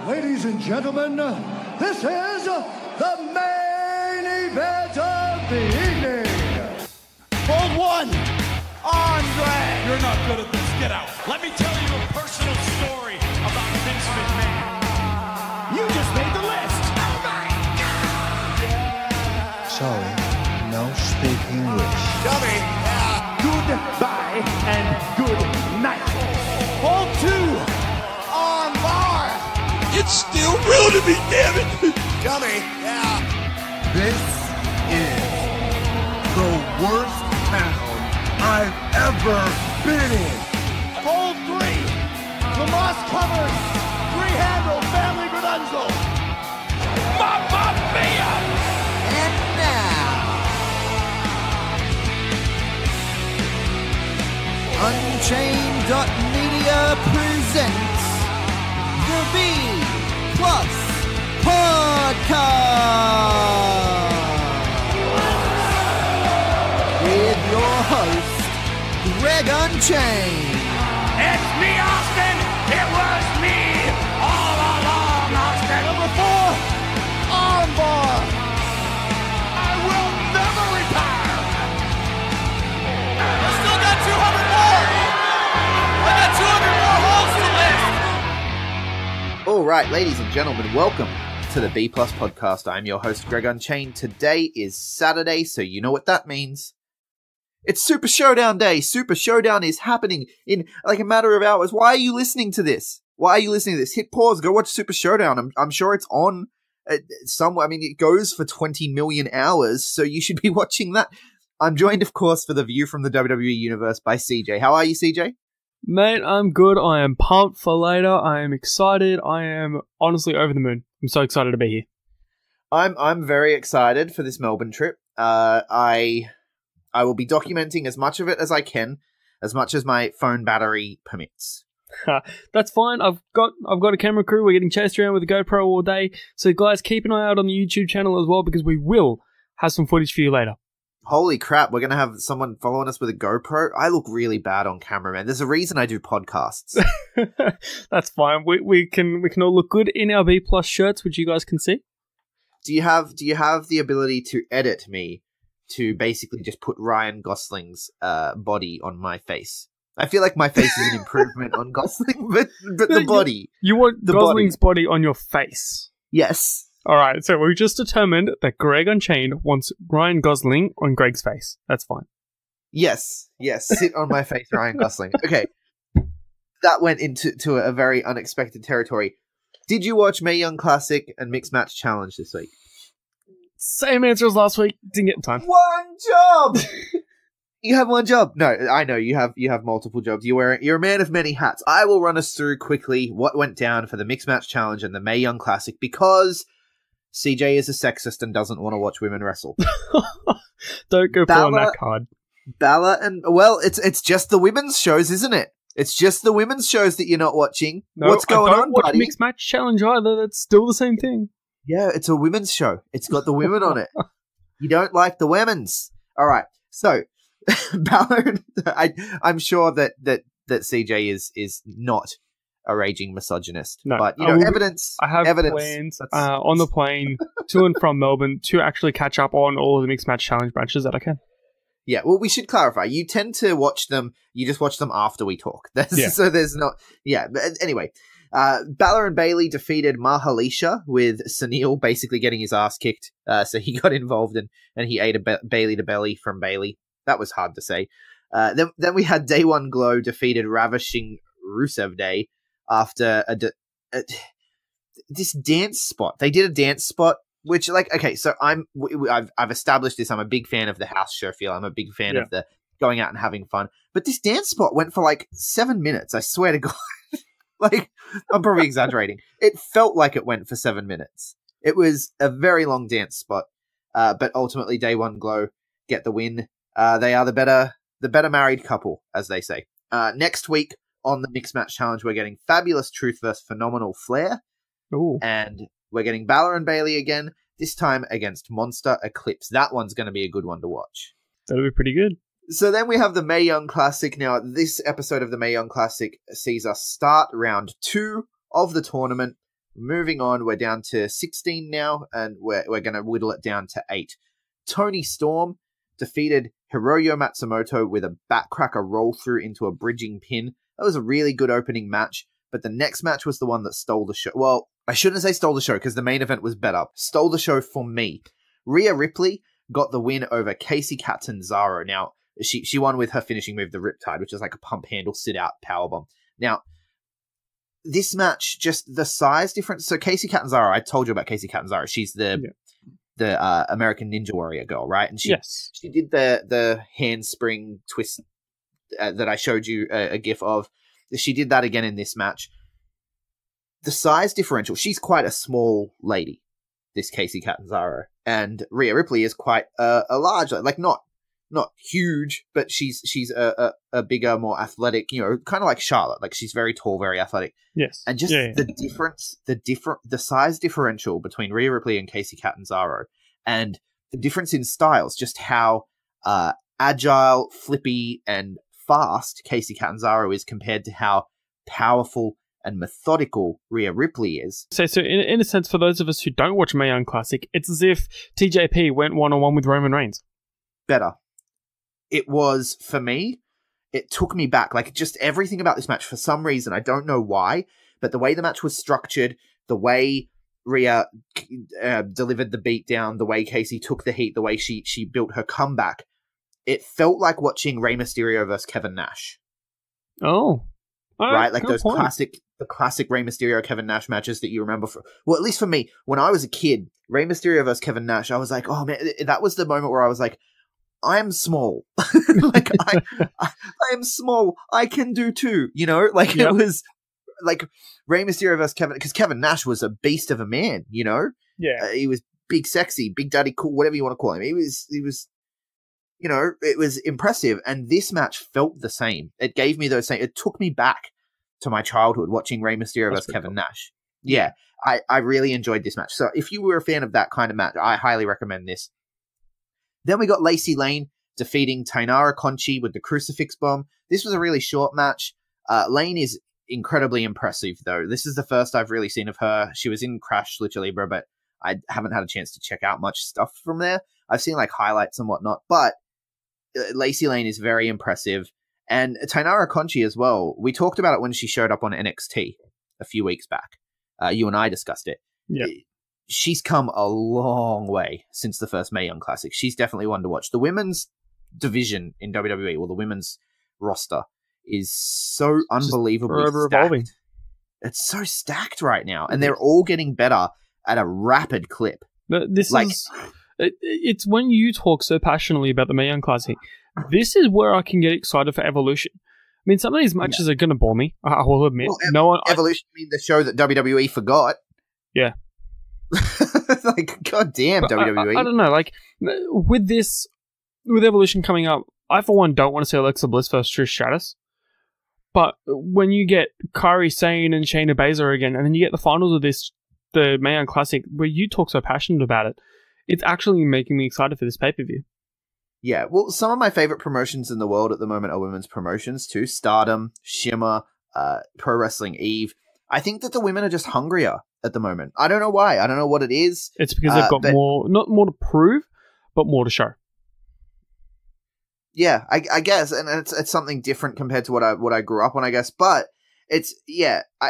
Ladies and gentlemen, this is the main event of the evening. Hold one, Andre. You're not good at this. Get out. Let me tell you a personal story about Vince McMahon. You just made the list. Oh my God! Sorry, no speak English. Dummy. Goodbye and good night. Hold two, on bar. It's still real to me, damn it! Dummy. This is the worst town I've ever been in. Hold three, Lamas covered. Three-handle family Gradunzel. Mamma mia! And now, Unchained.media presents the B Plus Podcast with your host, Greg Unchained. It's me, Austin! It was me all along, Austin! Number 4, Armbar. I will never retire! I still got 200 more. I got 200 more holes to list. All right, ladies and gentlemen, welcome to the B Plus Podcast. I'm your host, Greg Unchained. Today is Saturday, so you know what that means. It's Super Showdown Day. Super Showdown is happening in like a matter of hours. Why are you listening to this? Hit pause, go watch Super Showdown. I'm sure it's on somewhere. I mean, it goes for 20 million hours, so you should be watching that. I'm joined, of course, for the view from the WWE Universe by CJ. How are you, CJ? Mate, I'm good. I am pumped for later. I am excited. I am honestly over the moon. I'm so excited to be here. I'm very excited for this Melbourne trip. I will be documenting as much of it as I can, as much as my phone battery permits. That's fine. I've got a camera crew. We're getting chased around with a GoPro all day. So guys, keep an eye out on the YouTube channel as well, because we will have some footage for you later. Holy crap, we're going to have someone following us with a GoPro? I look really bad on camera, man. There's a reason I do podcasts. That's fine. We can all look good in our B Plus shirts, which you guys can see. Do you have the ability to edit me to basically just put Ryan Gosling's body on my face? I feel like my face is an improvement on Gosling, but the body. You want the Gosling's body on your face? Yes. Alright, so we just determined that Greg Unchained wants Ryan Gosling on Greg's face. That's fine. Yes, sit on my face, Ryan Gosling. Okay, that went into a very unexpected territory. Did you watch Mae Young Classic and Mixed Match Challenge this week? Same answer as last week. Didn't get time. One job! You have one job. No, I know, you have multiple jobs. You're a man of many hats. I will run us through quickly what went down for the Mixed Match Challenge and the Mae Young Classic, because CJ is a sexist and doesn't want to watch women wrestle. Don't go pulling that card. Bella and, well, it's just the women's shows, isn't it? It's just the women's shows that you're not watching. No, What's going on, watch buddy? Mixed Match Challenge either. That's still the same thing. Yeah, it's a women's show. It's got the women on it. You don't like the women's. All right. So, Bella, I'm sure that CJ is not a raging misogynist. No, but, evidence. I have plans on the plane to and from Melbourne to actually catch up on all of the Mixed Match Challenge matches that I can. Yeah, well, we should clarify. You tend to watch them, you just watch them after we talk. So there's not, yeah. But anyway, Balor and Bayley defeated Mahalisha with Sunil basically getting his ass kicked. So he got involved and he ate a Bayley to belly from Bayley. That was hard to say. Then we had Day One Glow defeated Ravishing Rusev Day after this dance spot. They did a dance spot. Which, like, okay, so I've established this. I'm a big fan of the house show feel. I'm a big fan of the going out and having fun. But this dance spot went for like 7 minutes. I swear to God. Like, I'm probably exaggerating. It felt like it went for 7 minutes. It was a very long dance spot. But ultimately, Day One Glow get the win. They are the better married couple, as they say. Next week on the Mixed Match Challenge, we're getting Fabulous Truth vs. Phenomenal Flair. Ooh. And we're getting Balor and Bayley again, this time against Monster Eclipse. That one's going to be a good one to watch. That'll be pretty good. So then we have the Mae Young Classic. Now, this episode of the Mae Young Classic sees us start round 2 of the tournament. Moving on, we're down to 16 now, and we're going to whittle it down to 8. Toni Storm defeated Hiroyo Matsumoto with a backcracker roll through into a bridging pin. That was a really good opening match, but the next match was the one that stole the show. Well, I shouldn't say stole the show because the main event was better. Stole the show for me. Rhea Ripley got the win over Kacy Catanzaro. Now, she won with her finishing move, the Riptide, which is like a pump handle sit-out powerbomb. Now, this match, just the size difference. So Kacy Catanzaro, I told you about Kacy Catanzaro. She's the American Ninja Warrior girl, right? And she did the handspring twist that I showed you a gif of. She did that again in this match. The size differential, she's quite a small lady, this Kacy Catanzaro. And Rhea Ripley is quite a large, like not huge, but she's a bigger, more athletic, kind of like Charlotte. Like she's very tall, very athletic. Yes. And just the difference, the size differential between Rhea Ripley and Kacy Catanzaro, and the difference in styles, just how agile, flippy, and fast Kacy Catanzaro is compared to how powerful and methodical Rhea Ripley is. So in a sense, for those of us who don't watch Mae Young Classic, it's as if TJP went one-on-one with Roman Reigns. Better. It was, for me, it took me back. Like, just everything about this match, for some reason, I don't know why, but the way the match was structured, the way Rhea delivered the beatdown, the way Kacy took the heat, the way she built her comeback, it felt like watching Rey Mysterio versus Kevin Nash. Oh. Right? Like those point. classic Rey Mysterio Kevin Nash matches that you remember. Well, at least for me, when I was a kid, Rey Mysterio versus Kevin Nash, I was like, oh man, that was the moment where I was like, I'm small. Like I am small. I can do too. It was like Rey Mysterio versus Kevin, because Kevin Nash was a beast of a man. Yeah, he was big, sexy, big daddy, cool, whatever you want to call him. He was. It was impressive, and this match felt the same. It gave me those same. It took me back to my childhood watching Rey Mysterio versus Kevin Nash. Yeah, I really enjoyed this match. So if you were a fan of that kind of match, I highly recommend this. Then we got Lacey Lane defeating Tainara Conchi with the Crucifix Bomb. This was a really short match. Lane is incredibly impressive, though. This is the first I've really seen of her. She was in Crash Lucha Libre, but I haven't had a chance to check out much stuff from there. I've seen like highlights and whatnot, but Lacey Lane is very impressive. And Tainara Conchi as well. We talked about it when she showed up on NXT a few weeks back. You and I discussed it. Yeah. She's come a long way since the first Mae Young Classic. She's definitely one to watch. The women's division in WWE, or the women's roster, is so unbelievably evolving. stacked. It's so stacked right now, and they're all getting better at a rapid clip. It's when you talk so passionately about the Mae Young Classic, this is where I can get excited for Evolution. I mean, some of these matches are going to bore me, I will admit. Evolution, I mean the show that WWE forgot. Yeah. Like, goddamn, WWE. I don't know, like, with Evolution coming up, I, for one, don't want to see Alexa Bliss versus Trish Stratus. But when you get Kairi Sane and Shayna Baszler again, and then you get the finals of the Mae Young Classic, where you talk so passionate about it, it's actually making me excited for this pay-per-view. Yeah, well, some of my favorite promotions in the world at the moment are women's promotions too. Stardom, Shimmer, Pro Wrestling Eve. I think that the women are just hungrier at the moment. I don't know why. I don't know what it is. It's because they've got not more to prove, but more to show. Yeah, I guess, and it's something different compared to what I grew up on, I guess. But I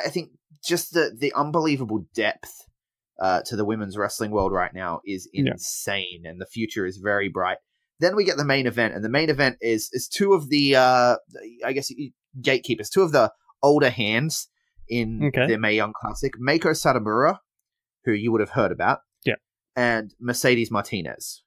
think just the unbelievable depth to the women's wrestling world right now is insane, and the future is very bright. Then we get the main event, and the main event is two of the I guess gatekeepers, two of the older hands in the Mae Young Classic, Meiko Satomura, who you would have heard about, and Mercedes Martinez.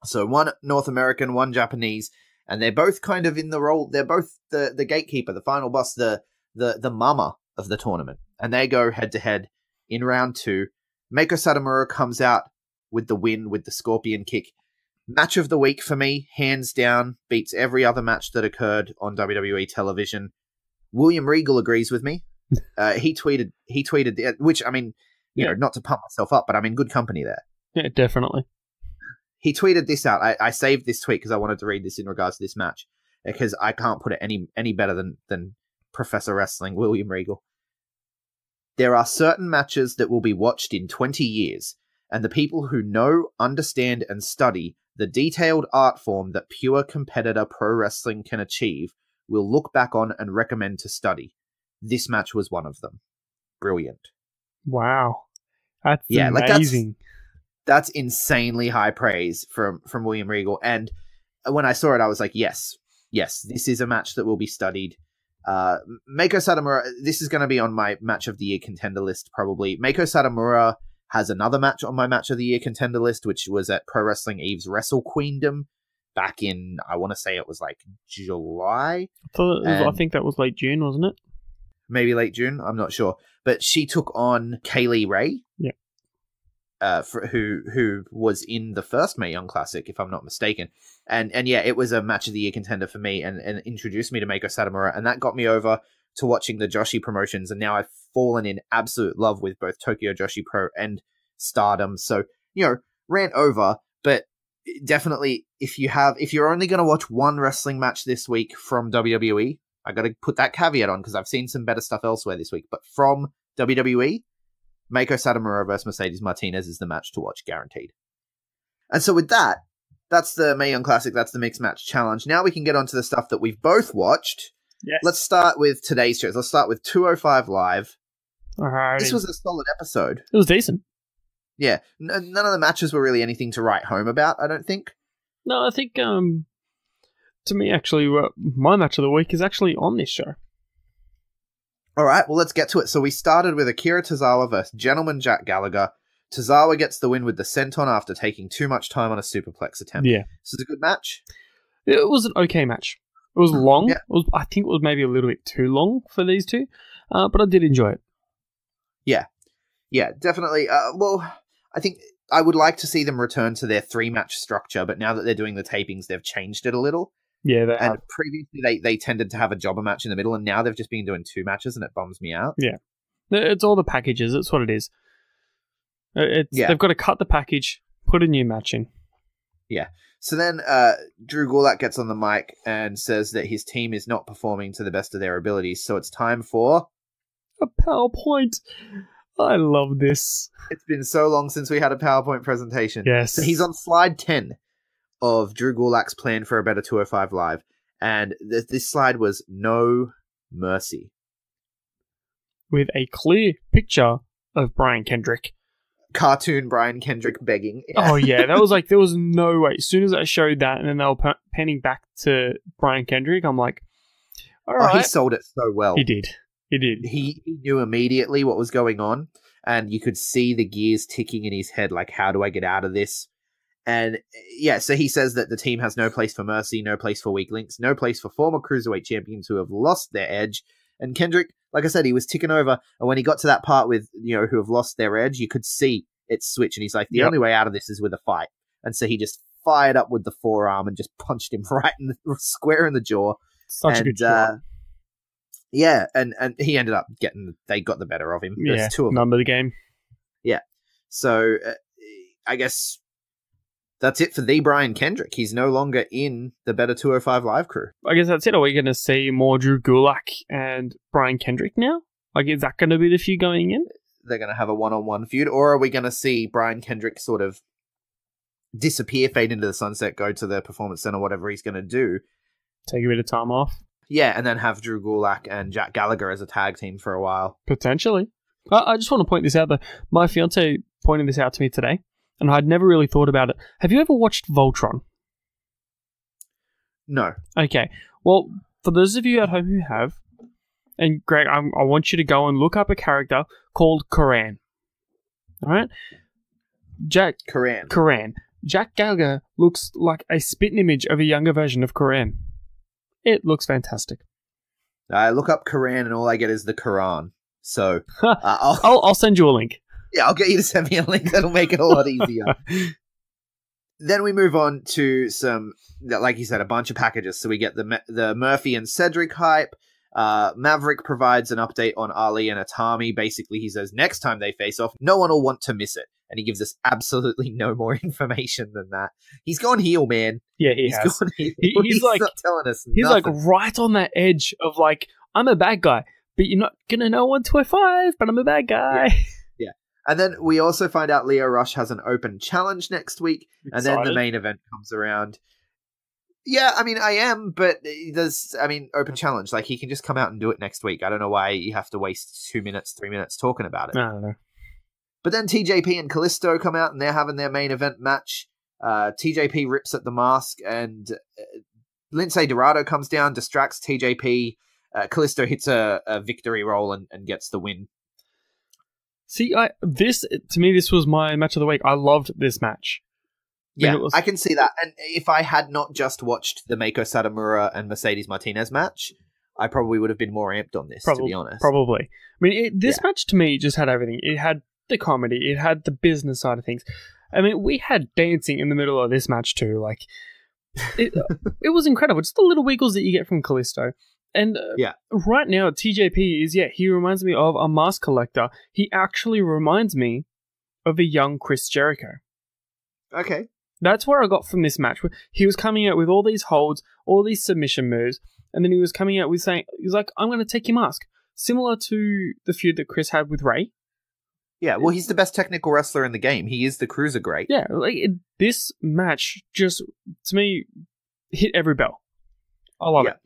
So one North American, one Japanese, and they're both kind of in the role. They're both the gatekeeper, the final boss, the mama of the tournament, and they go head to head in round 2. Meiko Satomura comes out with the win with the Scorpion Kick. Match of the week for me, hands down, beats every other match that occurred on WWE television. William Regal agrees with me. He tweeted, which, I mean, you know, not to pump myself up, but I'm in good company there. Yeah, definitely. He tweeted this out. I saved this tweet because I wanted to read this in regards to this match, because I can't put it any better than Professor Wrestling, William Regal. There are certain matches that will be watched in 20 years, and the people who know, understand, and study the detailed art form that pure competitor pro wrestling can achieve will look back on and recommend to study. This match was one of them. Brilliant. Wow. That's Like amazing. that's insanely high praise from William Regal. And when I saw it, I was like, yes, this is a match that will be studied. Meiko Satomura, this is going to be on my match of the year contender list, probably. Meiko Satomura has another match on my match of the year contender list, which was at Pro Wrestling Eve's Wrestle Queendom back in, I want to say it was like July. I think that was late June, wasn't it? Maybe late June, I'm not sure. But she took on Kaylee Ray. Yeah. Who was in the first Mae Young Classic, if I'm not mistaken. And yeah, it was a match of the year contender for me and introduced me to Meiko Satomura, and that got me over to watching the Joshi promotions, and now I've fallen in absolute love with both Tokyo Joshi Pro and Stardom. So, rant over, but definitely if you're only going to watch one wrestling match this week from WWE, I got to put that caveat on because I've seen some better stuff elsewhere this week, but from WWE, Meiko Satomura versus Mercedes Martinez is the match to watch, guaranteed. And so with that, that's the Mae Young Classic, that's the Mixed Match Challenge. Now we can get on to the stuff that we've both watched. Yes. Let's start with today's shows. Let's start with 205 Live. Alright. This was a solid episode. It was decent. Yeah. None of the matches were really anything to write home about, I don't think. No, I think, to me, actually, my match of the week is actually on this show. All right, well, let's get to it. So we started with Akira Tozawa versus Gentleman Jack Gallagher. Tozawa gets the win with the senton after taking too much time on a superplex attempt. Yeah. This is a good match. It was an okay match. It was long. Yeah. I think it was maybe a little bit too long for these two, but I did enjoy it. Yeah, definitely. Well, I think I would like to see them return to their 3-match structure, but now that they're doing the tapings, they've changed it a little. Yeah, and previously they tended to have a jobber match in the middle, and now they've just been doing 2 matches, and it bums me out. Yeah, it's all the packages. It's what it is. They've got to cut the package, put a new match in. Yeah. So then Drew Gulak gets on the mic and says that his team is not performing to the best of their abilities, so it's time for a PowerPoint. I love this. It's been so long since we had a PowerPoint presentation. Yes. So he's on slide 10 of Drew Gulak's plan for a better 205 Live, and this slide was no mercy. With a clear picture of Brian Kendrick. Cartoon Brian Kendrick begging. Oh, yeah. That was like, there was no way. As soon as I showed that and then they were panning back to Brian Kendrick, I'm like, all right. Oh, he sold it so well. He did. He knew immediately what was going on, and you could see the gears ticking in his head, like, how do I get out of this? And yeah, so he says that the team has no place for mercy, no place for weak links, no place for former Cruiserweight champions who have lost their edge. And Kendrick, like I said, he was ticking over, and when he got to that part with, who have lost their edge, you could see it switch, and he's like, the only way out of this is with a fight. And so he just fired up with the forearm and just punched him right in the square in the jaw. Such a good shot. Yeah, and he ended up they got the better of him. There's 2 of them. Number the game. Yeah. So I guess that's it for the Brian Kendrick. He's no longer in the Better 205 Live crew. I guess that's it. Are we going to see more Drew Gulak and Brian Kendrick now? Like, is that going to be the feud going in? They're going to have a one-on-one feud, or are we going to see Brian Kendrick sort of disappear, fade into the sunset, go to the Performance Center, whatever he's going to do? Take a bit of time off. Yeah, and then have Drew Gulak and Jack Gallagher as a tag team for a while. Potentially. I just want to point this out, though. My fiance pointed this out to me today, and I'd never really thought about it. Have you ever watched Voltron? No. Okay. Well, for those of you at home who have, and Greg, I want you to go and look up a character called Koran. All right? Koran. Jack Gallagher looks like a spitting image of a younger version of Koran. It looks fantastic. I look up Koran and all I get is the Quran. So I'll send you a link. Yeah, I'll get you to send me a link. That'll make it a lot easier. Then we move on to some, like you said, a bunch of packages. So we get the Murphy and Cedric hype. Maverick provides an update on Ali and Atami. Basically, he says next time they face off, no one will want to miss it. And he gives us absolutely no more information than that. He's gone heel, man. Yeah, he's gone heel. He's like, not telling us he's nothing. like right on that edge of like, I'm a bad guy, but you're not gonna know until I 5. But I'm a bad guy. Yeah. And then we also find out Leo Rush has an open challenge next week, and then the main event comes around. Yeah, I mean, I am, but open challenge. Like, he can just come out and do it next week. I don't know why you have to waste 2 minutes, 3 minutes talking about it. I don't know. But then TJP and Kalisto come out, and they're having their main event match. TJP rips at the mask, and Lince Dorado comes down, distracts TJP. Kalisto hits a victory roll and gets the win. See, to me, this was my match of the week. I loved this match. Yeah, I can see that. And if I had not just watched the Meiko Satomura and Mercedes Martinez match, I probably would have been more amped on this, to be honest. Probably. I mean, this match to me just had everything. It had the comedy. It had the business side of things. I mean, we had dancing in the middle of this match too. Like, it was incredible. Just the little wiggles that you get from Kalisto. And right now, TJP he reminds me of a mask collector. He actually reminds me of a young Chris Jericho. Okay. That's where I got from this match. He was coming out with all these holds, all these submission moves, and then he was coming out with saying, he was like, I'm going to take your mask. Similar to the feud that Chris had with Ray. Yeah, well, he's the best technical wrestler in the game. He is the cruiser great. Yeah, this match just, to me, hit every bell. I love it.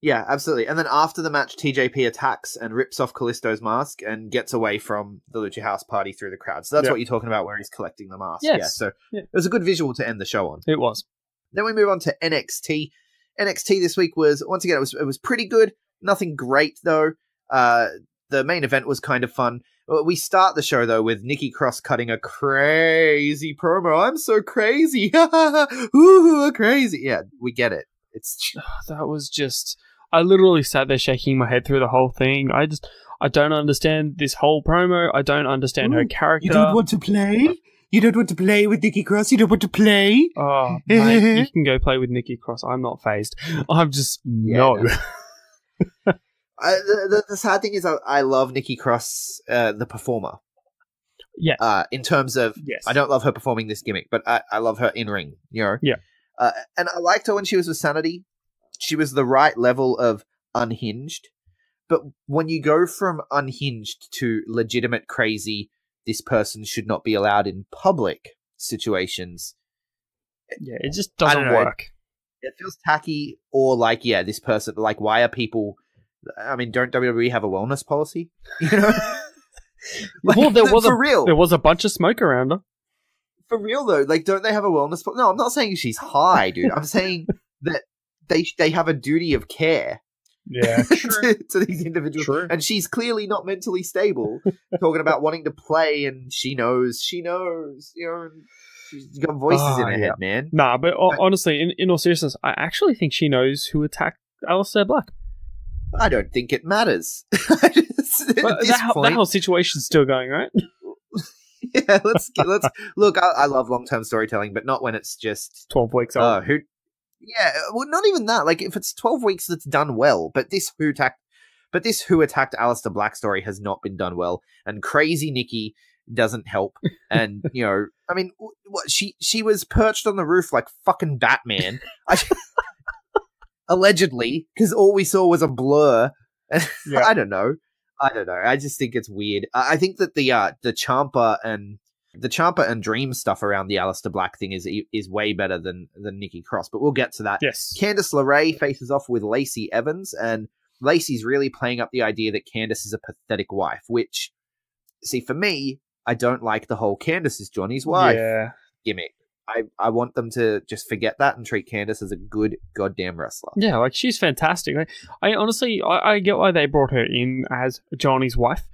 Yeah, absolutely. And then after the match, TJP attacks and rips off Kalisto's mask and gets away from the Lucha House Party through the crowd. So that's what you're talking about, where he's collecting the mask. Yes. Yeah, so it was a good visual to end the show on. It was. Then we move on to NXT. NXT this week was, once again, it was pretty good. Nothing great, though. The main event was kind of fun. We start the show, though, with Nikki Cross cutting a crazy promo. I'm so crazy. Ooh, crazy. Yeah, we get it. That was just... I literally sat there shaking my head through the whole thing. I don't understand this whole promo. I don't understand her character. You don't want to play? You don't want to play with Nikki Cross? You don't want to play? Oh, mate, you can go play with Nikki Cross. I'm not phased. I'm just... no. The sad thing is I love Nikki Cross, the performer. Yeah. In terms of... Yes. I don't love her performing this gimmick, but I love her in-ring, you know? Yeah. And I liked her when she was with Sanity. She was the right level of unhinged. But when you go from unhinged to legitimate crazy, this person should not be allowed in public situations. Yeah, it just doesn't work. It feels tacky, or like, this person, like, why are people... I mean, don't WWE have a wellness policy? You know? Well, for real. There was a bunch of smoke around her. For real, though, like, don't they have a wellness policy? No, I'm not saying she's high, dude. I'm saying that they have a duty of care. Yeah, to these individuals. True. And she's clearly not mentally stable, talking about wanting to play, and she knows, you know, she's got voices in her head, man. Nah, but honestly, in all seriousness, I actually think she knows who attacked Aleister Black. I don't think it matters. That whole situation's still going, right? Yeah, let's look. I love long-term storytelling, but not when it's just 12 weeks old. Well, not even that. Like, if it's 12 weeks, that's done well. But this who attacked Aleister Black story has not been done well, and crazy Nikki doesn't help. And you know, I mean, she was perched on the roof like fucking Batman, allegedly, because all we saw was a blur. Yeah. I don't know. I just think it's weird. I think that the Ciampa and Dream stuff around the Aleister Black thing is way better than Nikki Cross, but we'll get to that. Yes. Candice LeRae faces off with Lacey Evans, and Lacey's really playing up the idea that Candice is a pathetic wife, which, see, for me, I don't like the whole Candice is Johnny's wife gimmick. I want them to just forget that and treat Candice as a good goddamn wrestler. Yeah, like, she's fantastic. I honestly get why they brought her in as Johnny's wife,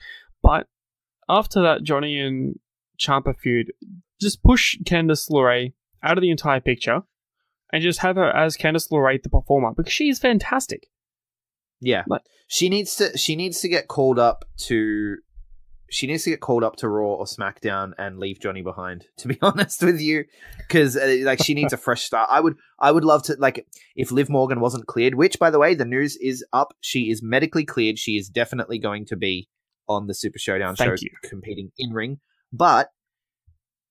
but after that Johnny and Ciampa feud, just push Candice LeRae out of the entire picture and just have her as Candice LeRae the performer, because she is fantastic. Yeah, she needs to get called up to Raw or SmackDown and leave Johnny behind, to be honest with you, because like, she needs a fresh start. I would love to, like, if Liv Morgan wasn't cleared, which, by the way, the news is up. She is medically cleared. She is definitely going to be on the Super Showdown show competing in ring. But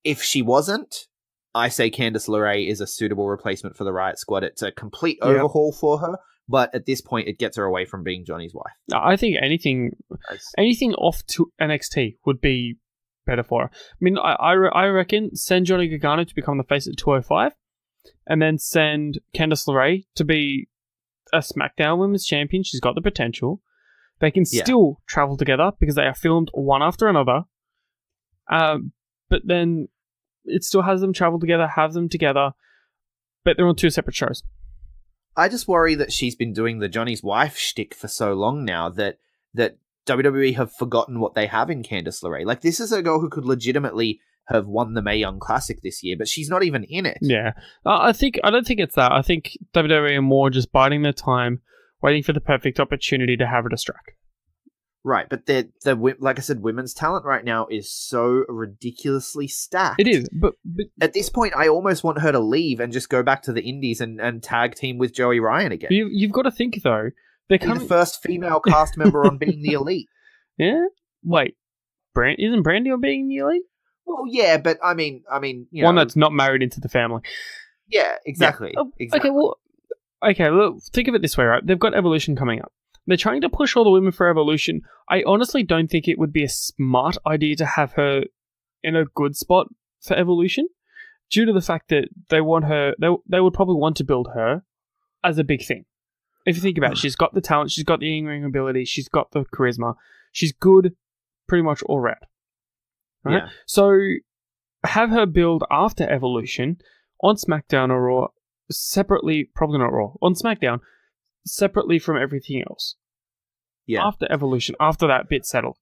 if she wasn't, I say Candice LeRae is a suitable replacement for the Riot Squad. It's a complete overhaul for her. but at this point, it gets her away from being Johnny's wife. I think anything off to NXT would be better for her. I mean, I reckon send Johnny Gargano to become the face at 205, and then send Candice LeRae to be a SmackDown Women's Champion. She's got the potential. They can still travel together because they are filmed one after another. But then it still has them travel together, have them together, but they're on two separate shows. I just worry that she's been doing the Johnny's wife shtick for so long now that WWE have forgotten what they have in Candice LeRae. Like, this is a girl who could legitimately have won the Mae Young Classic this year, but she's not even in it. Yeah. I don't think it's that. I think WWE are more just biding their time, waiting for the perfect opportunity to have her to strike. Right, but like I said, women's talent right now is so ridiculously stacked. It is, but at this point, I almost want her to leave and just go back to the Indies and tag team with Joey Ryan again. You've got to think, though. They're the first female cast member on Being the Elite. Yeah? Wait, isn't Brandy on Being the Elite? Well, yeah, but I mean, you one know, that's not married into the family. Yeah, exactly. Yeah. Exactly. Okay, look, think of it this way, right? They've got Evolution coming up. They're trying to push all the women for Evolution. I honestly don't think it would be a smart idea to have her in a good spot for Evolution, due to the fact that they want her. They would probably want to build her as a big thing. If you think about it, she's got the talent, she's got the in-ring ability, she's got the charisma, she's good, pretty much all round. Right? Yeah. So have her build after Evolution on SmackDown or Raw separately. Probably not Raw, on SmackDown separately from everything else. Yeah. After Evolution, after that bit settled.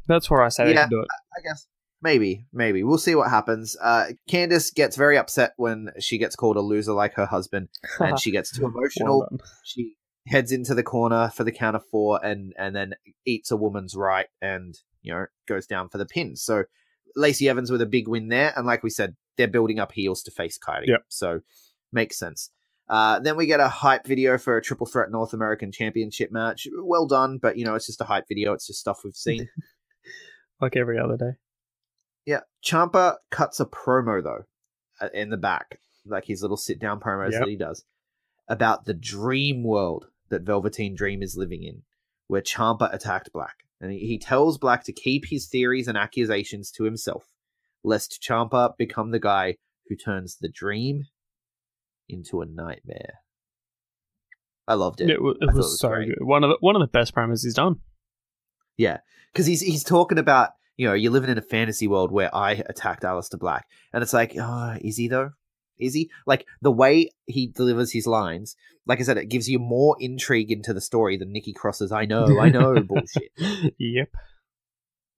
That's where I say they can do it. I guess. Maybe. We'll see what happens. Candice gets very upset when she gets called a loser like her husband, and she gets too emotional. Well, she heads into the corner for the count of 4 and then eats a woman's right and, you know, goes down for the pin. So Lacey Evans with a big win there, and like we said, they're building up heels to face Kairi. Yep. So makes sense. Then we get a hype video for a Triple Threat North American Championship match. Well done, but, you know, it's just a hype video. It's just stuff we've seen. Like every other day. Yeah. Ciampa cuts a promo, though, in the back. Like his little sit-down promos that he does. About the dream world that Velveteen Dream is living in, where Ciampa attacked Black. And he tells Black to keep his theories and accusations to himself, lest Ciampa become the guy who turns the dream into a nightmare. I loved it. It was so good. One of the best promos he's done. Yeah, because he's talking about, you know, you're living in a fantasy world where I attacked Aleister Black, and it's like, is he though? Is he? Like, the way he delivers his lines, like I said, it gives you more intrigue into the story than Nikki Cross's I know bullshit. Yep.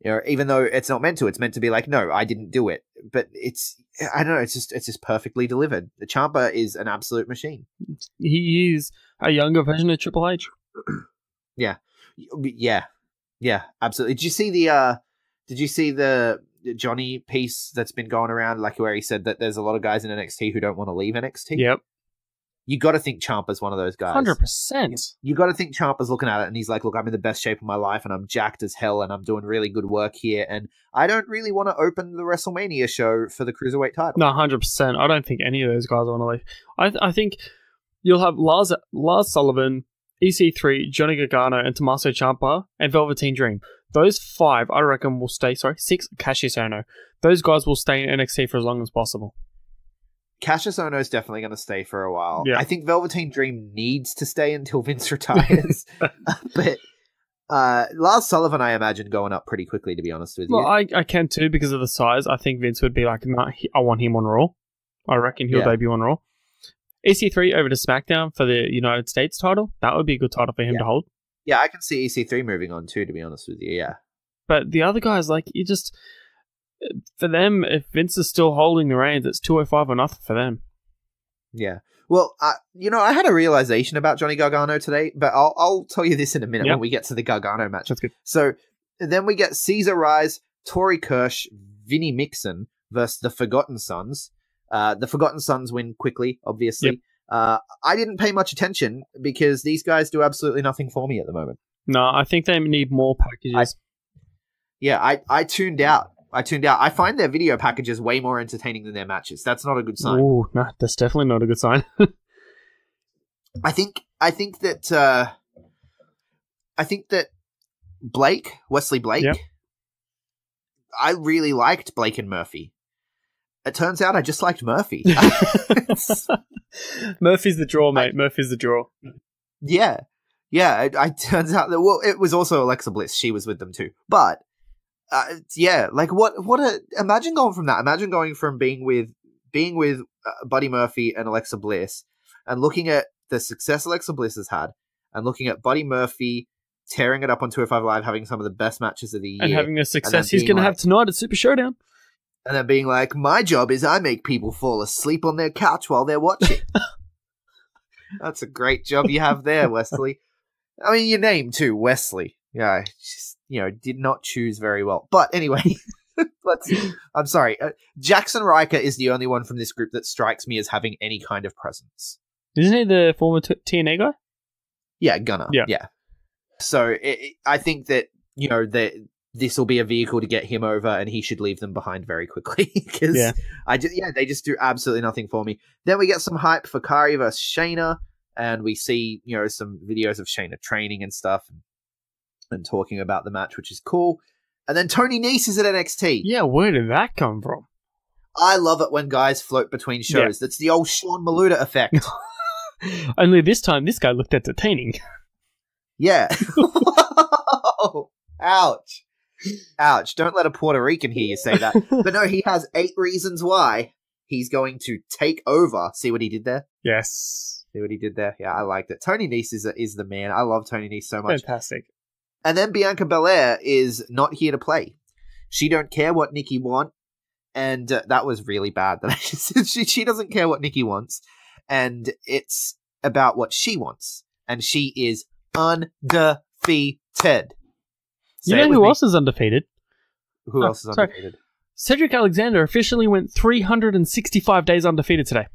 You know, even though it's not meant to, it's meant to be like, no, I didn't do it. But I don't know, it's just perfectly delivered. The Ciampa is an absolute machine. He is a younger version of Triple H. Yeah, absolutely. Did you see the Johnny piece that's been going around, like where he said that there's a lot of guys in NXT who don't want to leave NXT? Yep. You got to think Ciampa's one of those guys. 100%. You got to think Ciampa's looking at it and he's like, look, I'm in the best shape of my life and I'm jacked as hell and I'm doing really good work here and I don't really want to open the WrestleMania show for the Cruiserweight title. No, 100%. I don't think any of those guys want to leave. I think you'll have Lars Sullivan, EC3, Johnny Gargano, and Tommaso Ciampa, and Velveteen Dream. Those 5, I reckon, will stay. Sorry, 6, Cassius Ohno. Those guys will stay in NXT for as long as possible. Cassius Ohno is definitely going to stay for a while. Yeah. I think Velveteen Dream needs to stay until Vince retires. But Lars Sullivan, I imagine, going up pretty quickly, to be honest with you. Well, I can too, because of the size. I think Vince would be like, nah, I want him on Raw. I reckon he'll debut on Raw. EC3 over to SmackDown for the United States title. That would be a good title for him to hold. Yeah, I can see EC3 moving on too, to be honest with you, yeah. But the other guys, like, you just... For them, if Vince is still holding the reins, it's 205 or nothing for them. Yeah. Well, I had a realization about Johnny Gargano today, but I'll tell you this in a minute when we get to the Gargano match. That's good. So then we get Caesar Rise, Tori Kirsch, Vinnie Mixon versus the Forgotten Sons. The Forgotten Sons win quickly, obviously. Yep. I didn't pay much attention because these guys do absolutely nothing for me at the moment. No, I think they need more packages. I tuned out. I find their video packages way more entertaining than their matches. That's not a good sign. Oh, no, that's definitely not a good sign. I think I think that Wesley Blake. Yep. I really liked Blake and Murphy. It turns out I just liked Murphy. Murphy's the draw, mate. Murphy's the draw. Yeah. It turns out that, well, it was also Alexa Bliss. She was with them too. But yeah, like imagine going from that. Imagine going from being with Buddy Murphy and Alexa Bliss, and looking at the success Alexa Bliss has had, and looking at Buddy Murphy tearing it up on 205 Live, having some of the best matches of the year, and having a success he's going to have tonight at Super Showdown. And then being like, my job is I make people fall asleep on their couch while they're watching. That's a great job you have there, Wesley. I mean, your name too, Wesley. Yeah, just, did not choose very well. But anyway, I'm sorry. Jackson Riker is the only one from this group that strikes me as having any kind of presence. Isn't he the former TNA guy? Yeah, Gunner. Yeah. So I think that, this will be a vehicle to get him over, and he should leave them behind very quickly. Because they just do absolutely nothing for me. Then we get some hype for Kari versus Shayna, and we see, some videos of Shayna training and stuff, and talking about the match, which is cool. And then Tony Nese is at NXT. Yeah, where did that come from? I love it when guys float between shows. That's the old Sean Maluda effect. Only this time, this guy looked entertaining. Yeah. Ouch. Ouch. Don't let a Puerto Rican hear you say that. But no, he has 8 reasons why he's going to take over. See what he did there? Yes. See what he did there? Yeah, I liked it. Tony Nese is the man. I love Tony Nese so much. Fantastic. And then Bianca Belair is not here to play. She don't care what Nikki want. And that was really bad. That she doesn't care what Nikki wants. And it's about what she wants. And she is undefeated. You know who else is undefeated? Who else is undefeated? Cedric Alexander officially went 365 days undefeated today.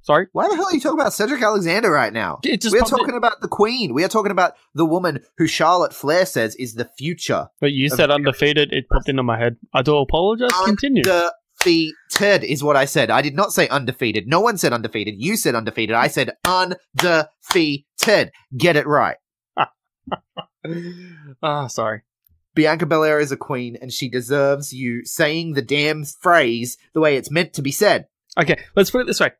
Sorry? Why the hell are you talking about Cedric Alexander right now? We are talking about the Queen. We are talking about the woman who Charlotte Flair says is the future. But you said undefeated. It popped into my head. I do apologize. Continue. Undefeated is what I said. I did not say undefeated. No one said undefeated. You said undefeated. I said undefeated. Get it right. Sorry. Bianca Belair is a queen, and she deserves you saying the damn phrase the way it's meant to be said. Okay, let's put it this way.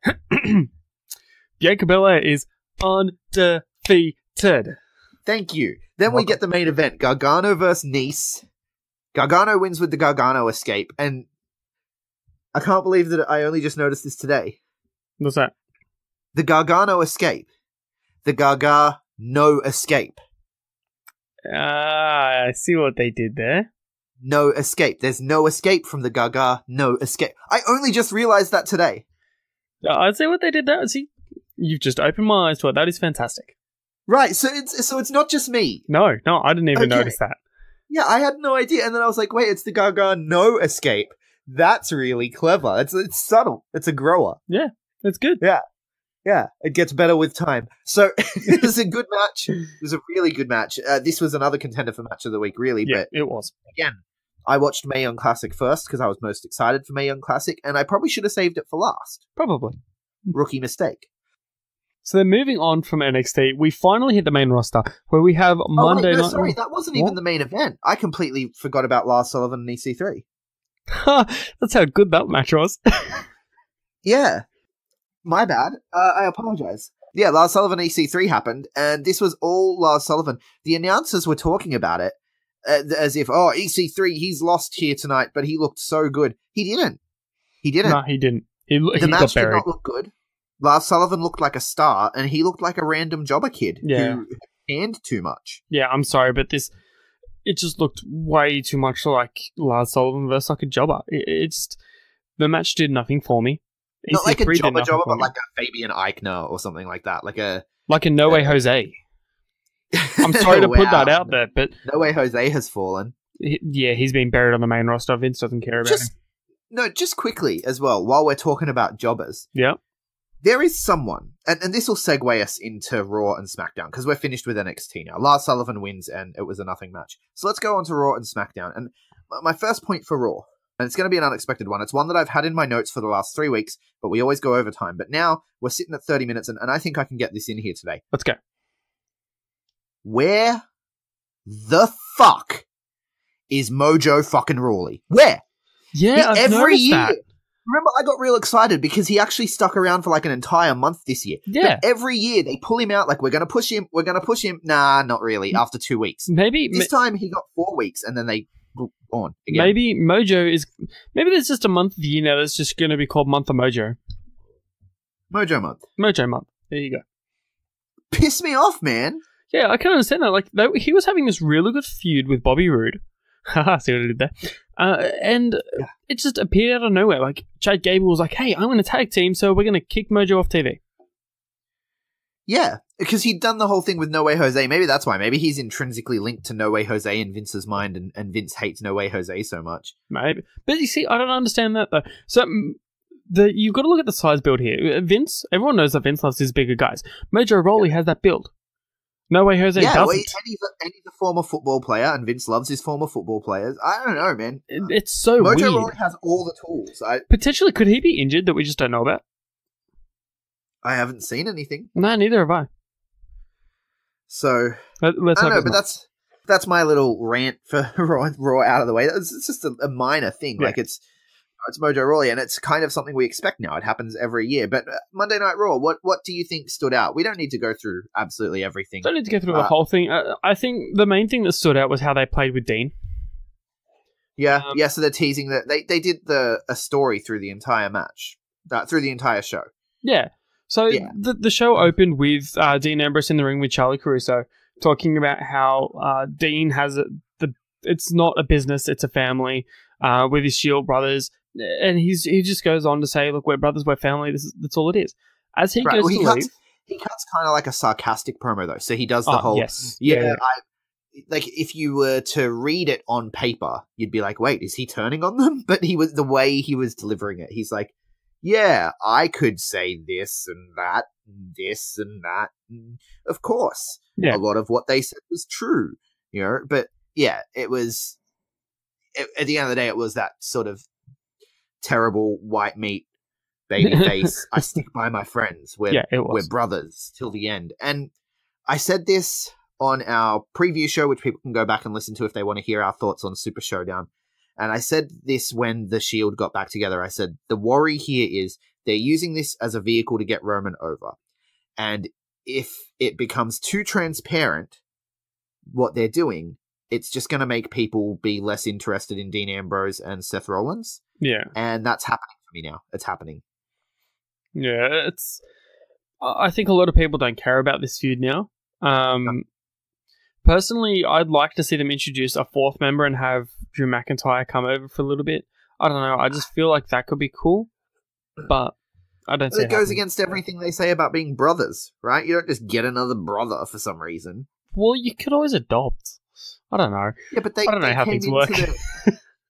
Bianca Belair is undefeated. Thank you. Then we get the main event, Gargano versus Nese. Gargano wins with the Gargano escape, and I can't believe that I only just noticed this today. What's that? The Gargano escape. The Gargano escape. I see what they did there. No escape. There's no escape from the Gaga. No escape. I only just realized that today. I see what they did there. See, you've just opened my eyes to it. That is fantastic. Right. So it's not just me. No, I didn't even notice that. Yeah, I had no idea, and then I was like, wait, it's the Gaga no escape. That's really clever. It's subtle. It's a grower. Yeah, it's good. Yeah, it gets better with time. So it was a good match. It was a really good match. This was another contender for match of the week, really. Yeah, but it was. Again, I watched Mae Young Classic first because I was most excited for Mae Young Classic, and I probably should have saved it for last. Probably. Rookie mistake. So then moving on from NXT, we finally hit the main roster where we have Monday night. Sorry, that wasn't even the main event. I completely forgot about Lars Sullivan and EC3. That's how good that match was. Yeah. My bad. I apologize. Yeah, Lars Sullivan EC3 happened, and this was all Lars Sullivan. The announcers were talking about it as if, EC3, he's lost here tonight, but he looked so good. He didn't. No, he didn't. The match did not look good. Lars Sullivan looked like a star, and he looked like a random jobber kid who canned too much. Yeah, I'm sorry, but it just looked way too much like Lars Sullivan versus like a jobber. The match did nothing for me. Not like a jobber, but like a Fabian Eichner or something like that. Like a No Way Jose. I'm sorry to put that out there, but No Way Jose has fallen. He's been buried on the main roster. Vince doesn't care about him. No, just quickly as well, while we're talking about jobbers. Yeah. There is someone, and this will segue us into Raw and SmackDown, because we're finished with NXT now. Lars Sullivan wins, and it was a nothing match. So let's go on to Raw and SmackDown. And my first point for Raw, and it's going to be an unexpected one. It's one that I've had in my notes for the last 3 weeks, but we always go over time. But now we're sitting at 30 minutes, and I think I can get this in here today. Let's go. where the fuck is Mojo fucking Rawley? Where? Yeah, I've every noticed year. that. Remember, I got real excited because he actually stuck around for like an entire month this year. Yeah. But every year they pull him out like, we're going to push him. Nah, not really. After 2 weeks. This time he got 4 weeks and then they on again. Maybe there's just a month of the year now that's just going to be called Month of Mojo. Mojo month. Mojo month. There you go. Piss me off, man. Yeah, I can understand that. Like, he was having this really good feud with Bobby Roode. Haha, see what I did there? And it just appeared out of nowhere. Like, Chad Gable was like, hey, I'm going to tag team, so we're going to kick Mojo off TV. Yeah, because he'd done the whole thing with No Way Jose. Maybe that's why. Maybe he's intrinsically linked to No Way Jose in Vince's mind, and Vince hates No Way Jose so much. Maybe. But you see, I don't understand that, though. So, you've got to look at the size build here. Vince, everyone knows that Vince loves his bigger guys. Mojo Rawley has that build. No Way Jose doesn't. Well, and he's a former football player, and Vince loves his former football players. I don't know, man. It's so Mojo weird. Rawley has all the tools. Potentially, could he be injured that we just don't know about? I haven't seen anything. No, neither have I. So, let's I hope don't know, it's but that's my little rant for Raw out of the way. It's just a minor thing. Yeah. Like, it's Mojo Rawley, and it's kind of something we expect now. It happens every year. But Monday Night Raw, what do you think stood out? We don't need to go through absolutely everything. Don't need to go through the whole thing. I think the main thing that stood out was how they played with Dean. Yeah, so they're teasing that they did a story through the entire match, through the entire show. Yeah. So the show opened with Dean Ambrose in the ring with Charlie Caruso, talking about how Dean has it's not a business, it's a family with his Shield brothers, and he just goes on to say, look, we're brothers, we're family. That's all it is. As he goes to leave, he cuts kind of like a sarcastic promo though. So he does the whole yes. like if you were to read it on paper, you'd be like, wait, is he turning on them? But the way he was delivering it, he's like, yeah, I could say this and that, and this and that. And of course, a lot of what they said was true, But yeah, it was. At the end of the day, it was that sort of terrible white meat baby face. I stick by my friends. We're brothers till the end. And I said this on our preview show, which people can go back and listen to if they want to hear our thoughts on Super Showdown. And I said this when the Shield got back together. I said, the worry here is they're using this as a vehicle to get Roman over. And if it becomes too transparent, what they're doing, it's just going to make people be less interested in Dean Ambrose and Seth Rollins. Yeah. And that's happening for me now. It's happening. Yeah, I think a lot of people don't care about this feud now. Personally, I'd like to see them introduce a fourth member and have Drew McIntyre come over for a little bit. I don't know. I just feel like that could be cool, but I don't see it. It goes against everything they say about being brothers, right? You don't just get another brother for some reason. Well, you could always adopt. I don't know. Yeah, but I don't know how things work.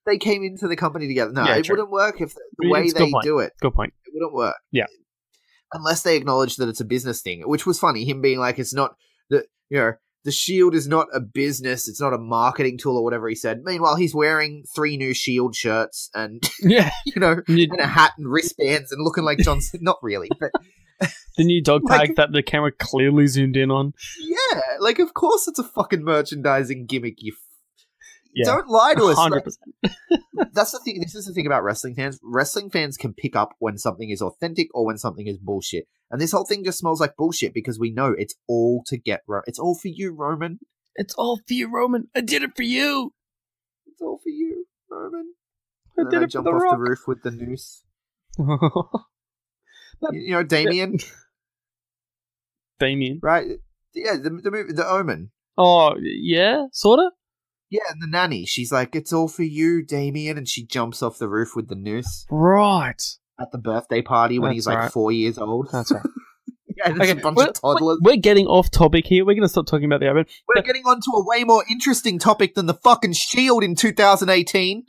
They came into the company together. No, it wouldn't work if the way they do it. Good point. It wouldn't work. Yeah. Unless they acknowledge that it's a business thing, which was funny. Him being like, it's not the Shield is not a business. It's not a marketing tool or whatever he said. Meanwhile, he's wearing 3 new Shield shirts and, and a hat and wristbands and looking like John Cena. Not really, but... The new dog tag that the camera clearly zoomed in on. Yeah, like, of course it's a fucking merchandising gimmick, Don't lie to us. 100%. That's the thing. This is the thing about wrestling fans. Wrestling fans can pick up when something is authentic or when something is bullshit. And this whole thing just smells like bullshit because we know it's all to get... It's all for you, Roman. It's all for you, Roman. I did it for you. It's all for you, Roman. I did it jump for the off Rock. the roof with the noose. Damien. Damien. Right? Yeah, the movie, The Omen. Oh, yeah? Sorta? Yeah, and the nanny. She's like, it's all for you, Damien. And she jumps off the roof with the noose. Right. At the birthday party when he's like 4 years old. That's right. Yeah, there's a bunch of toddlers. We're getting off topic here. We're going to stop talking about the Omen. We're getting onto a way more interesting topic than the fucking Shield in 2018.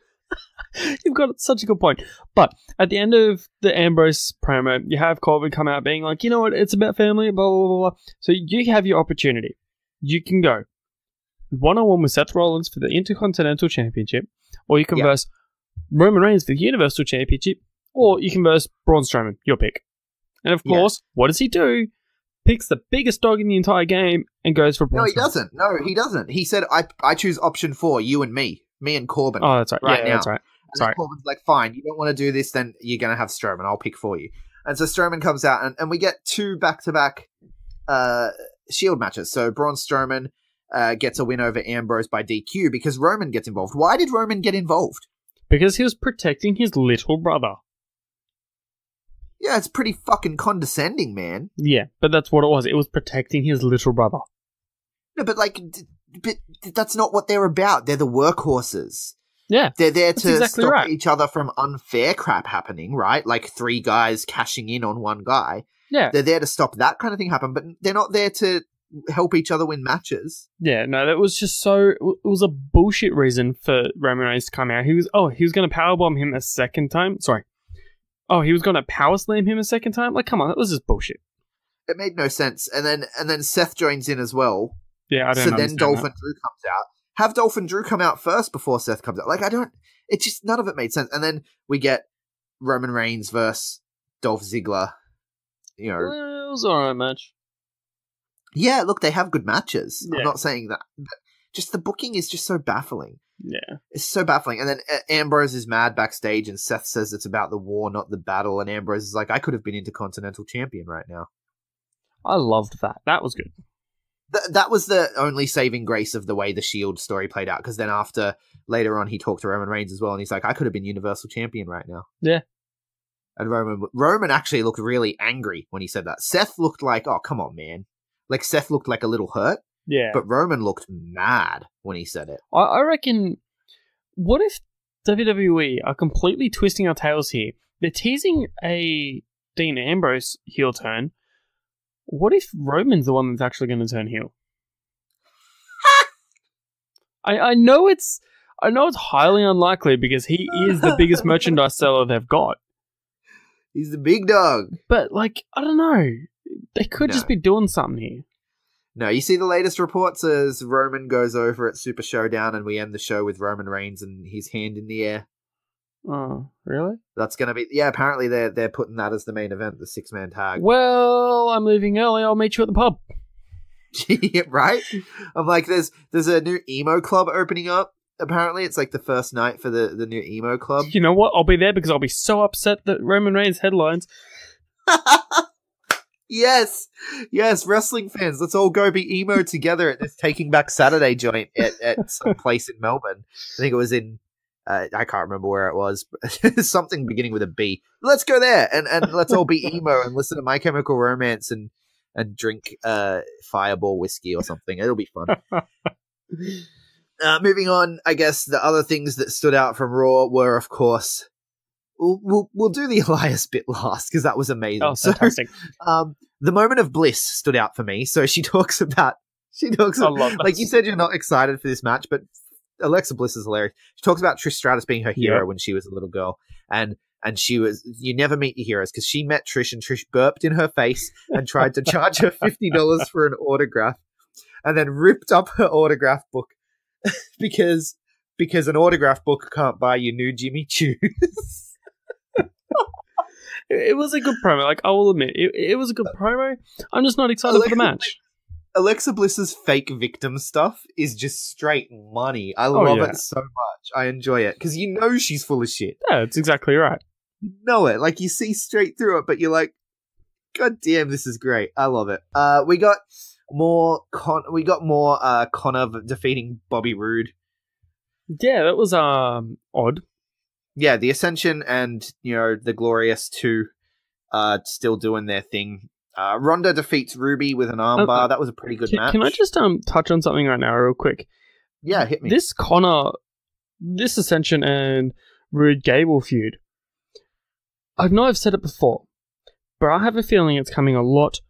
You've got such a good point. But at the end of the Ambrose promo, you have Corbin come out being like, you know what, it's about family, blah, blah, blah, blah. So you have your opportunity. You can go one-on-one with Seth Rollins for the Intercontinental Championship, or you can verse Roman Reigns for the Universal Championship, or you can verse Braun Strowman, your pick. And of course, what does he do? picks the biggest dog in the entire game and goes for Braun No, he Strowman. doesn't. No, he doesn't. He said, I choose option 4, you and me and Corbin. Oh, that's right. Right Yeah, now. that's right. And then Corbin's like, fine, you don't want to do this, then you're going to have Strowman. I'll pick for you. And so Strowman comes out, and we get 2 back-to-back Shield matches. So Braun Strowman gets a win over Ambrose by DQ because Roman gets involved. Why did Roman get involved? Because he was protecting his little brother. Yeah, it's pretty fucking condescending, man. Yeah, but that's what it was. It was protecting his little brother. No, but like, but that's not what they're about. They're the workhorses. Yeah. They're there that's to exactly stop right. each other from unfair crap happening, right? Like 3 guys cashing in on one guy. Yeah. They're there to stop that kind of thing happen, but they're not there to help each other win matches. Yeah, no, that was just so... It was a bullshit reason for Roman Reigns to come out. He was going to powerbomb him a second time. Sorry. Oh, he was going to power slam him a second time? Like, come on, that was just bullshit. It made no sense. And then Seth joins in as well. Yeah, I don't So understand then Dolphin that. Drew comes out. Have Dolphin Drew come out first before Seth comes out. Like, it just, none of it made sense. And then we get Roman Reigns versus Dolph Ziggler. You know. Well, it was alright match. Yeah, look, they have good matches. Yeah. I'm not saying that. But just the booking is just so baffling. Yeah. It's so baffling. And then Ambrose is mad backstage and Seth says it's about the war, not the battle. And Ambrose is like, I could have been Intercontinental Champion right now. I loved that. That was good. That was the only saving grace of the way the Shield story played out. Because then later on, he talked to Roman Reigns as well. And he's like, I could have been Universal Champion right now. Yeah. And Roman actually looked really angry when he said that. Seth looked like, oh, come on, man. Like, Seth looked like a little hurt. Yeah. But Roman looked mad when he said it. I reckon, what if WWE are completely twisting our tails here? They're teasing a Dean Ambrose heel turn. What if Roman's the one that's actually going to turn heel? I know it's highly unlikely because he is the biggest merchandise seller they've got. He's the big dog. But, like, I don't know. They could just be doing something here. No, you see the latest reports as Roman goes over at Super Showdown and we end the show with Roman Reigns and his hand in the air. Oh, really? That's going to be... Yeah, apparently they're putting that as the main event, the 6-man tag. Well, I'm leaving early. I'll meet you at the pub. Right? I'm like, there's a new emo club opening up. Apparently, it's like the first night for the new emo club. You know what? I'll be there because I'll be so upset that Roman Reigns headlines. Yes, wrestling fans, let's all go be emo together at this Taking Back Saturday joint at some place in Melbourne. I think it was in, I can't remember where it was, but something beginning with a B. Let's go there and let's all be emo and listen to My Chemical Romance and drink Fireball whiskey or something. It'll be fun. Moving on, I guess the other things that stood out from Raw were, of course, we'll do the Elias bit last because that was amazing. Oh, fantastic! So, the moment of bliss stood out for me. So she talks about like you said, you're not excited for this match, but Alexa Bliss is hilarious. She talks about Trish Stratus being her hero when she was a little girl, and she was, you never meet your heroes because she met Trish and Trish burped in her face and tried to charge her $50 for an autograph, and then ripped up her autograph book because an autograph book can't buy you new Jimmy Choos. It was a good promo. Like, I will admit, it was a good promo. I'm just not excited for the match. Alexa Bliss's fake victim stuff is just straight money. I love it so much. I enjoy it because you know she's full of shit. Yeah, it's exactly right. You know it. Like, you see straight through it, but you're like, God damn, this is great. I love it. We got more Connor defeating Bobby Roode. Yeah, that was odd. Yeah, the Ascension and, the Glorious 2 still doing their thing. Ronda defeats Ruby with an armbar. That was a pretty good match. Can I just touch on something right now real quick? Yeah, hit me. This Ascension and Rude Gable feud, I know I've said it before, but I have a feeling it's coming a lot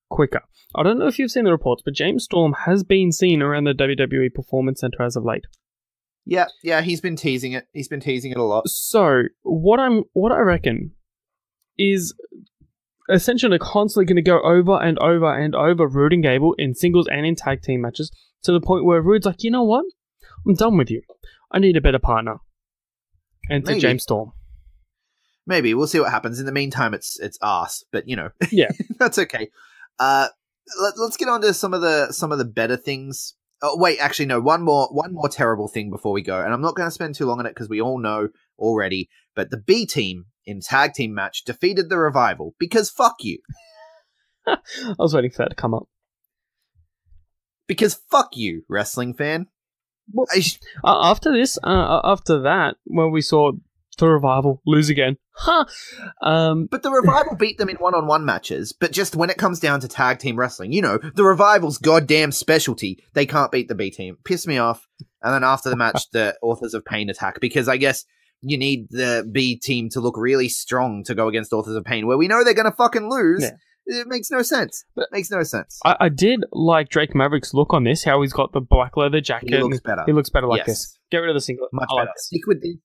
quicker. I don't know if you've seen the reports, but James Storm has been seen around the WWE Performance Center as of late. Yeah, he's been teasing it. He's been teasing it a lot. So, what I reckon is Ascension are constantly going to go over and over and over Rude and Gable in singles and in tag team matches to the point where Rude's like, you know what? I'm done with you. I need a better partner. And to James Storm. Maybe. We'll see what happens. In the meantime, it's arse, but Yeah. that's okay. let's get on to some of the better things. Oh, wait, actually, no. One more terrible thing before we go, and I'm not going to spend too long on it because we all know already. But the B team in tag team match defeated the Revival because fuck you. I was waiting for that to come up. Because fuck you, wrestling fan. Well, after that, when we saw the Revival lose again, but the Revival beat them in one-on-one matches. But just when it comes down to tag team wrestling, the Revival's goddamn specialty, they can't beat the B team. Piss me off. And then after the match, the Authors of Pain attack because I guess you need the B team to look really strong to go against Authors of Pain, where we know they're going to fucking lose. Yeah. It makes no sense. It makes no sense. I did like Drake Maverick's look on this, how he's got the black leather jacket. He looks better. He looks better like this. Get rid of the singlet. Much better. Stick with this.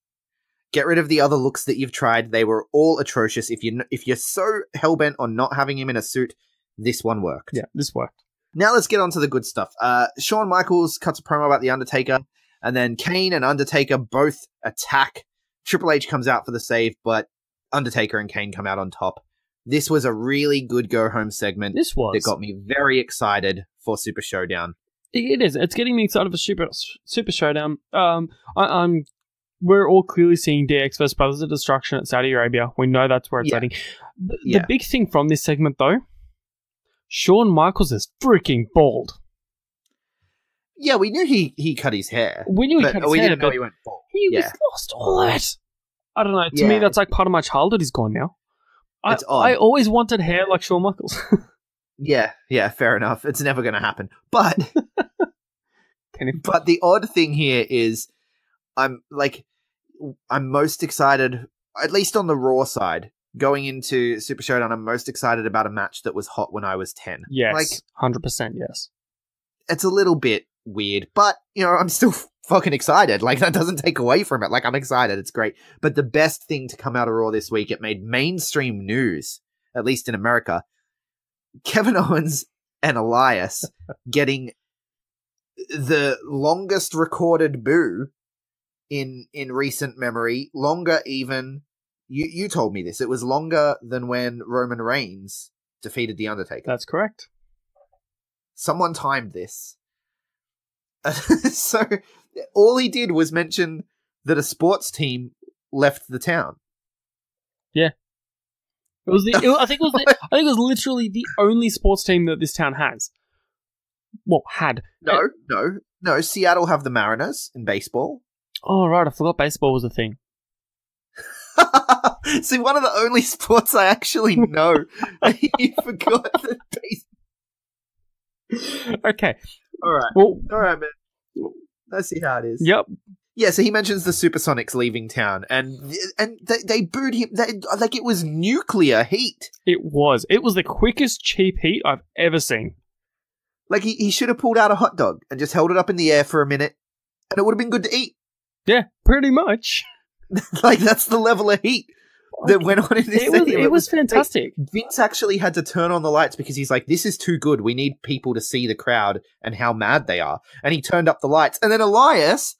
Get rid of the other looks that you've tried. They were all atrocious. If you're so hellbent on not having him in a suit, this one worked. Yeah, this worked. Now let's get on to the good stuff. Shawn Michaels cuts a promo about The Undertaker, and then Kane and Undertaker both attack. Triple H comes out for the save, but Undertaker and Kane come out on top. This was a really good go-home segment. This was. That got me very excited for Super Showdown. It is. It's getting me excited for Super Showdown. We're all clearly seeing DX versus Brothers of Destruction at Saudi Arabia. We know that's where it's heading. The big thing from this segment, though, Shawn Michaels is freaking bald. Yeah, we knew he cut his hair. We knew he cut his hair, we didn't know he went bald. He was lost all that. I don't know. To me, that's like part of my childhood is gone now. It's odd. I always wanted hair like Shawn Michaels. Yeah, fair enough. It's never going to happen. But the odd thing here is I'm most excited, at least on the Raw side, going into Super Showdown, I'm most excited about a match that was hot when I was 10. Yes, 100% yes. It's a little bit weird, but, I'm still fucking excited. That doesn't take away from it. I'm excited. It's great. But the best thing to come out of Raw this week, it made mainstream news, at least in America. Kevin Owens and Elias getting the longest recorded boo in recent memory. Longer even. You told me this. It was longer than when Roman Reigns defeated The Undertaker. That's correct. Someone timed this. So all he did was mention that a sports team left the town. Yeah. I think it was literally the only sports team that this town has. Well, had. No. Seattle have the Mariners in baseball. Oh, right. I forgot baseball was a thing. See, one of the only sports I actually know. You forgot that baseball. Okay. All right. Well, all right, man. Let's see how it is. Yep. Yeah, so he mentions the Supersonics leaving town, and they booed him like it was nuclear heat. It was. It was the quickest cheap heat I've ever seen. Like, he should have pulled out a hot dog and just held it up in the air for a minute, and it would have been good to eat. Yeah, pretty much. That's the level of heat that went on in this segment. It was fantastic. Vince actually had to turn on the lights because he's like, this is too good. We need people to see the crowd and how mad they are. And he turned up the lights. And then Elias,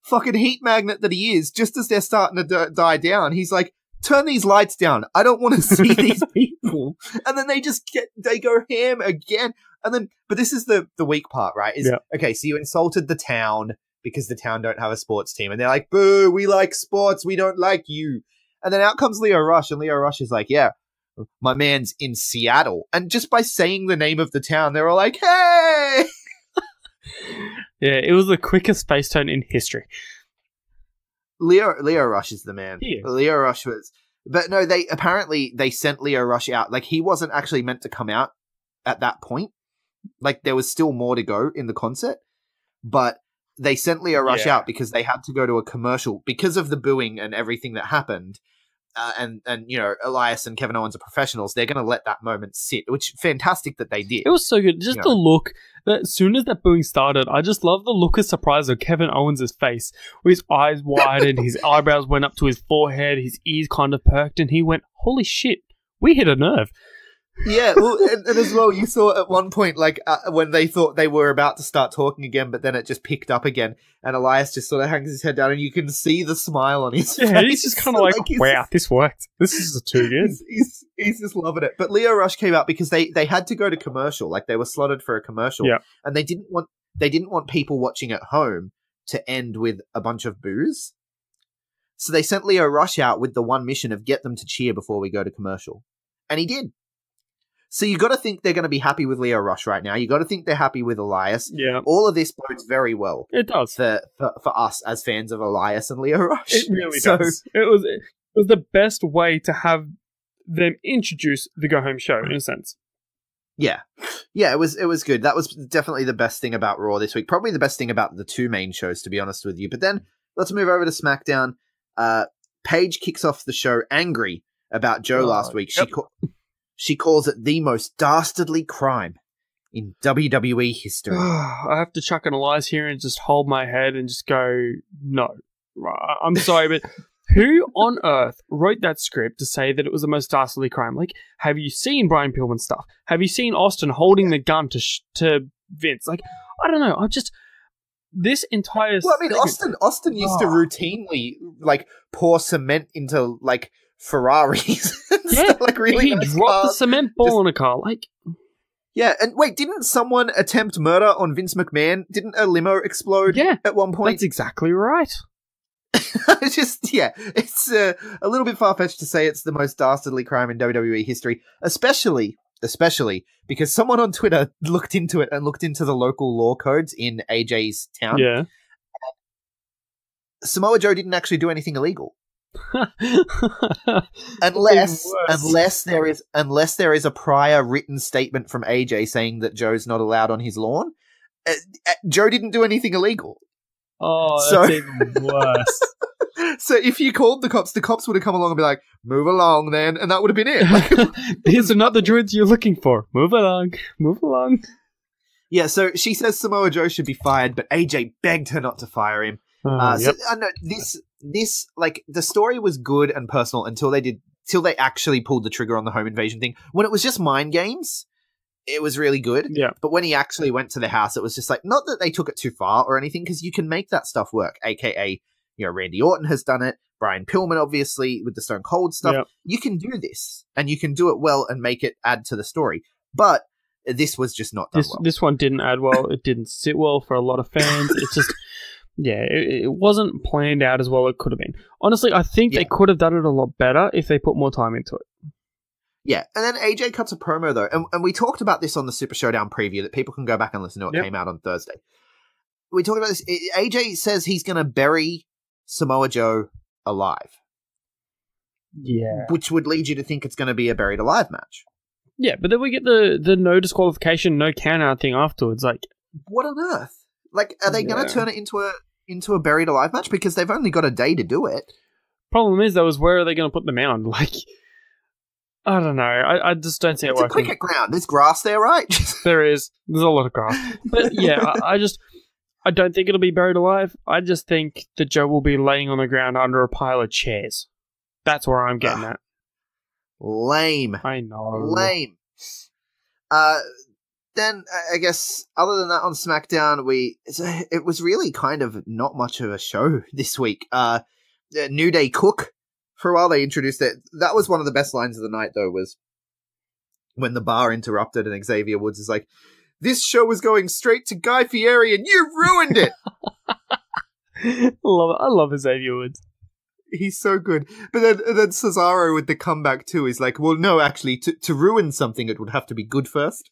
fucking heat magnet that he is, just as they're starting to die down, he's like, turn these lights down. I don't want to see these people. And then they go ham again. And then, but this is the weak part, right? Okay, so you insulted the town because the town don't have a sports team. And they're like, boo, we like sports. We don't like you. And then out comes Leo Rush, and Leo Rush is like, yeah, my man's in Seattle. And just by saying the name of the town, they were like, hey! Yeah, it was the quickest face turn in history. Leo Rush is the man. He is. Leo Rush was... But no, they sent Leo Rush out. Like, he wasn't actually meant to come out at that point. Like, there was still more to go in the concert. But they sent Leo Rush out because they had to go to a commercial because of the booing and everything that happened. And Elias and Kevin Owens are professionals. They're going to let that moment sit, which fantastic that they did. It was so good. Just the look. As soon as that booing started, I just love the look of surprise on Kevin Owens' face, where his eyes widened, his eyebrows went up to his forehead, his ears kind of perked, and he went, holy shit, we hit a nerve. Yeah, well, and as well, you saw at one point, like, when they thought they were about to start talking again, but then it just picked up again, and Elias just sort of hangs his head down, and you can see the smile on his face. Yeah, he's just kind of like, wow, this worked. This is too good. He's just loving it. But Leo Rush came out because they had to go to commercial, like they were slotted for a commercial, yeah. And they didn't want people watching at home to end with a bunch of boos. So they sent Leo Rush out with the one mission of get them to cheer before we go to commercial. And he did. So you got to think they're going to be happy with Leo Rush right now. You got to think they're happy with Elias. Yeah. All of this bodes very well. It does. For us as fans of Elias and Leo Rush. It really does. It was the best way to have them introduce the Go Home show, in a sense. Yeah. Yeah, it was good. That was definitely the best thing about Raw this week. Probably the best thing about the two main shows, to be honest with you. But then let's move over to SmackDown. Paige kicks off the show angry about Joe last week. Yep. She calls it the most dastardly crime in WWE history. I have to chuck an Elias here and just hold my head and just go, no. I'm sorry, but who on earth wrote that script to say that it was the most dastardly crime? Like, have you seen Brian Pillman's stuff? Have you seen Austin holding the gun to Vince? Like, I don't know. I'm just... This entire... Well, I mean, Austin used to routinely, like, pour cement into, like... Ferraris. Like really he nice dropped cars. the cement ball in a car. Like, yeah, and wait, didn't someone attempt murder on Vince McMahon? Didn't a limo explode at one point? That's exactly right. It's a little bit far-fetched to say it's the most dastardly crime in WWE history, especially because someone on Twitter looked into it and looked into the local law codes in AJ's town. Yeah. Samoa Joe didn't actually do anything illegal. unless there is a prior written statement from AJ saying that Joe's not allowed on his lawn. Joe didn't do anything illegal. Oh, that's even worse. So if you called the cops would have come along and be like, move along then, and that would have been it. Like, these are not the druids you're looking for. Move along. Yeah, so she says Samoa Joe should be fired, but AJ begged her not to fire him. This like the story was good and personal until they actually pulled the trigger on the home invasion thing. When it was just mind games, it was really good. Yeah. But when he actually went to the house, it was just like, not that they took it too far or anything, because you can make that stuff work. AKA, Randy Orton has done it. Brian Pillman, obviously, with the Stone Cold stuff. Yep. You can do this, and you can do it well and make it add to the story. But this was just not done well. This one didn't add well. It didn't sit well for a lot of fans. It's just... Yeah, it wasn't planned out as well as it could have been. Honestly, I think they could have done it a lot better if they put more time into it. Yeah, and then AJ cuts a promo, though, and we talked about this on the Super Showdown preview that people can go back and listen to. It came out on Thursday. We talked about this. AJ says he's going to bury Samoa Joe alive. Yeah. Which would lead you to think it's going to be a buried alive match. Yeah, but then we get the no disqualification, no count-out thing afterwards. Like, what on earth? Like, are they going to turn it into a buried alive match? Because they've only got a day to do it. Problem is, though, is where are they going to put them out? Like, I don't know. I just don't see it working. It's a cricket ground. There's grass there, right? There's a lot of grass. But yeah, I don't think it'll be buried alive. I just think that Joe will be laying on the ground under a pile of chairs. That's where I'm getting at. Lame. I know. Lame. Then, I guess, other than that on SmackDown, it was really kind of not much of a show this week. New Day Cook, for a while they introduced it. That was one of the best lines of the night, though, was when the bar interrupted and Xavier Woods is like, this show was going straight to Guy Fieri and you ruined it! I love Xavier Woods. He's so good. But then Cesaro with the comeback too is like, well, no, actually, to ruin something, it would have to be good first.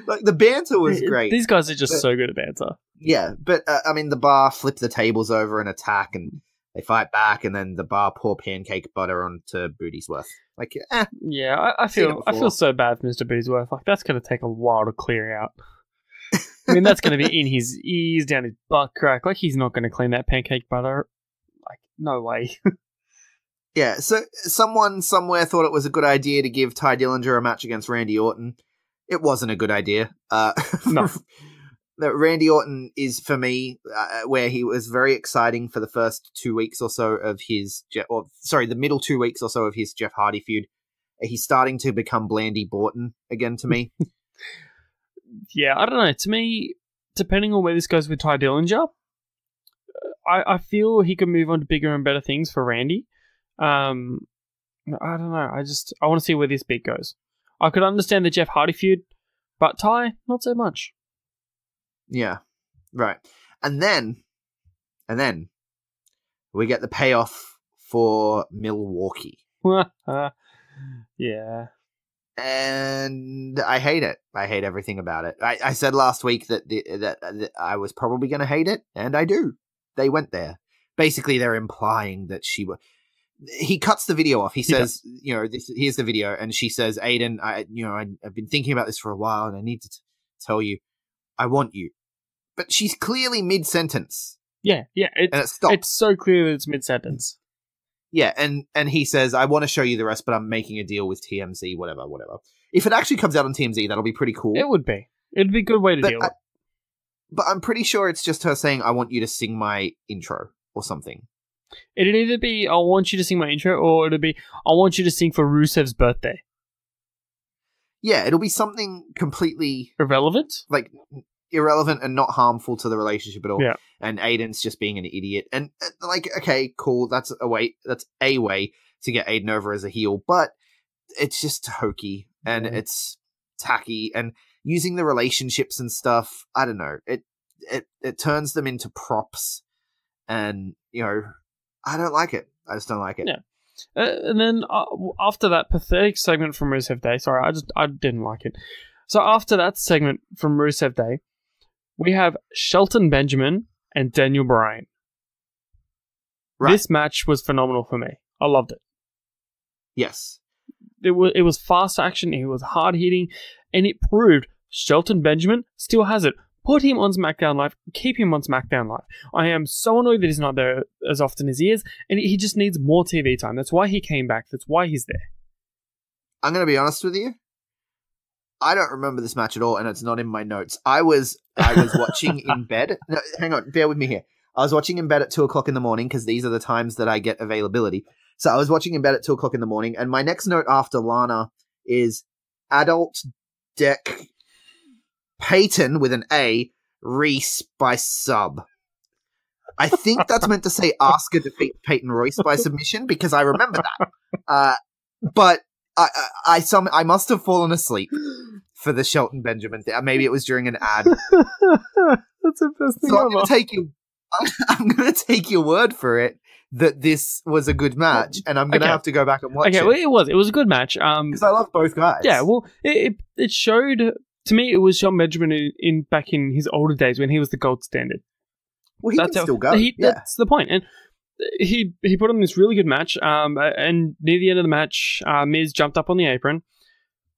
Like, the banter was great. These guys are just so good at banter. Yeah, but, I mean, the bar flip the tables over and attack, and they fight back, and then the bar pour pancake butter onto Booty'sworth. Like, Yeah, I feel so bad for Mr. Booty'sworth. Like, that's going to take a while to clear out. I mean, that's going to be in his ears, down his butt crack. Like, he's not going to clean that pancake butter. Like, no way. Yeah, so someone somewhere thought it was a good idea to give Ty Dillinger a match against Randy Orton. It wasn't a good idea. No. Randy Orton is, for me, where he was very exciting for the first 2 weeks or so of his... the middle 2 weeks or so of his Jeff Hardy feud. He's starting to become Blandy Borton again to me. Yeah, I don't know. To me, depending on where this goes with Ty Dillinger, I feel he could move on to bigger and better things for Randy. I don't know. I want to see where this bit goes. I could understand the Jeff Hardy feud, but Ty, not so much. Yeah, right. And then we get the payoff for Milwaukee. Yeah. And I hate it. I hate everything about it. I said last week that I was probably going to hate it, and I do. They went there. Basically, they're implying that he cuts the video off. He says, here's the video, and she says, Aiden, I've been thinking about this for a while, and I need to tell you, I want you. But she's clearly mid-sentence. Yeah. It's so clear that it's mid-sentence. Yeah, and he says, I want to show you the rest, but I'm making a deal with TMZ, whatever. If it actually comes out on TMZ, that'll be pretty cool. It would be. It'd be a good way to deal with it. But I'm pretty sure it's just her saying, I want you to sing my intro or something. It'd either be, I want you to sing my intro, or it'd be, I want you to sing for Rusev's birthday. Yeah, it'll be something completely... irrelevant? Like, irrelevant and not harmful to the relationship at all. Yeah. And Aiden's just being an idiot. And, like, okay, cool, that's a way to get Aiden over as a heel, but it's just hokey, and it's tacky, and using the relationships and stuff, I don't know, it turns them into props, and, I don't like it. I just don't like it. Yeah. And then after that pathetic segment from Rusev Day, sorry, I didn't like it. So after that segment from Rusev Day, we have Shelton Benjamin and Daniel Bryan. Right. This match was phenomenal for me. I loved it. Yes. It was fast action, it was hard hitting, and it proved Shelton Benjamin still has it. Put him on SmackDown Live, keep him on SmackDown Live. I am so annoyed that he's not there as often as he is, and he just needs more TV time. That's why he came back. That's why he's there. I'm going to be honest with you. I don't remember this match at all, and it's not in my notes. I was watching in bed. No, hang on, bear with me here. I was watching in bed at 2 o'clock in the morning, because these are the times that I get availability. So I was watching in bed at 2 o'clock in the morning, and my next note after Lana is Adult Deck Peyton with an A, Reese by sub. I think that's meant to say Asuka defeat Peyton Royce by submission, because I remember that. But I must have fallen asleep for the Shelton Benjamin thing. Maybe it was during an ad. That's the best thing so ever. I'm going to take your word for it that this was a good match, and I'm going to have to go back and watch it. Okay, well, it was a good match. Because I love both guys. Yeah, well, it showed... To me, it was Shelton Benjamin back in his older days when he was the gold standard. Well, he can still go. That's the point. And he put on this really good match. And near the end of the match, Miz jumped up on the apron,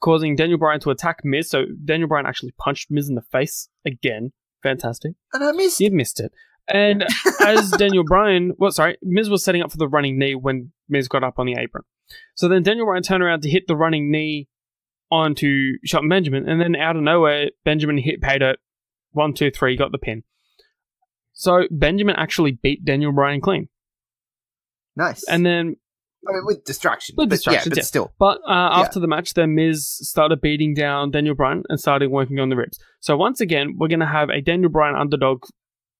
causing Daniel Bryan to attack Miz. So Daniel Bryan actually punched Miz in the face again. Fantastic. And I missed it. You missed it. And as Miz was setting up for the running knee when Miz got up on the apron. So then Daniel Bryan turned around to hit the running knee onto Shelton Benjamin, and then out of nowhere, Benjamin paid it 1, 2, 3, got the pin. So Benjamin actually beat Daniel Bryan clean. Nice. And then... I mean, with distraction. But still. But after the match, then Miz started beating down Daniel Bryan and started working on the ribs. So once again, we're going to have a Daniel Bryan underdog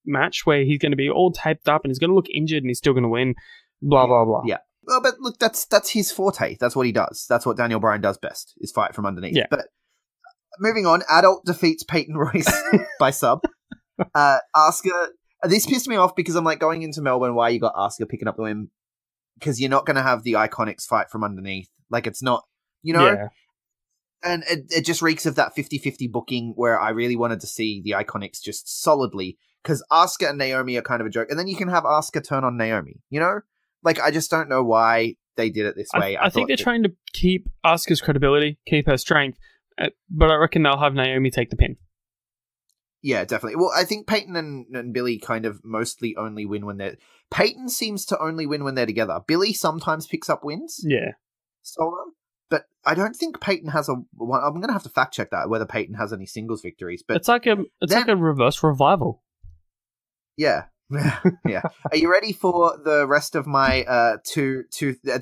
match where he's going to be all taped up and he's going to look injured and he's still going to win. Blah, blah, blah. Yeah. Well, but look, that's his forte. That's what he does. That's what Daniel Bryan does best, is fight from underneath. Yeah. But moving on, Adult defeats Peyton Royce by sub. Asuka, this pissed me off because I'm like, going into Melbourne, why you got Asuka picking up the win? Because you're not going to have the Iconics fight from underneath. Like, it's not, Yeah. And it just reeks of that 50-50 booking where I really wanted to see the Iconics just solidly, because Asuka and Naomi are kind of a joke. And then you can have Asuka turn on Naomi, Like, I just don't know why they did it this way. I think they're trying to keep Asuka's credibility, keep her strength, but I reckon they'll have Naomi take the pin. Yeah, definitely. Well, I think Peyton and Billy kind of mostly only win when they're... Peyton seems to only win when they're together. Billy sometimes picks up wins. Yeah. Solo. But I don't think Peyton has a... Well, I'm going to have to fact check that, whether Peyton has any singles victories. But it's like a reverse revival. Yeah. Yeah. Are you ready for the rest of my at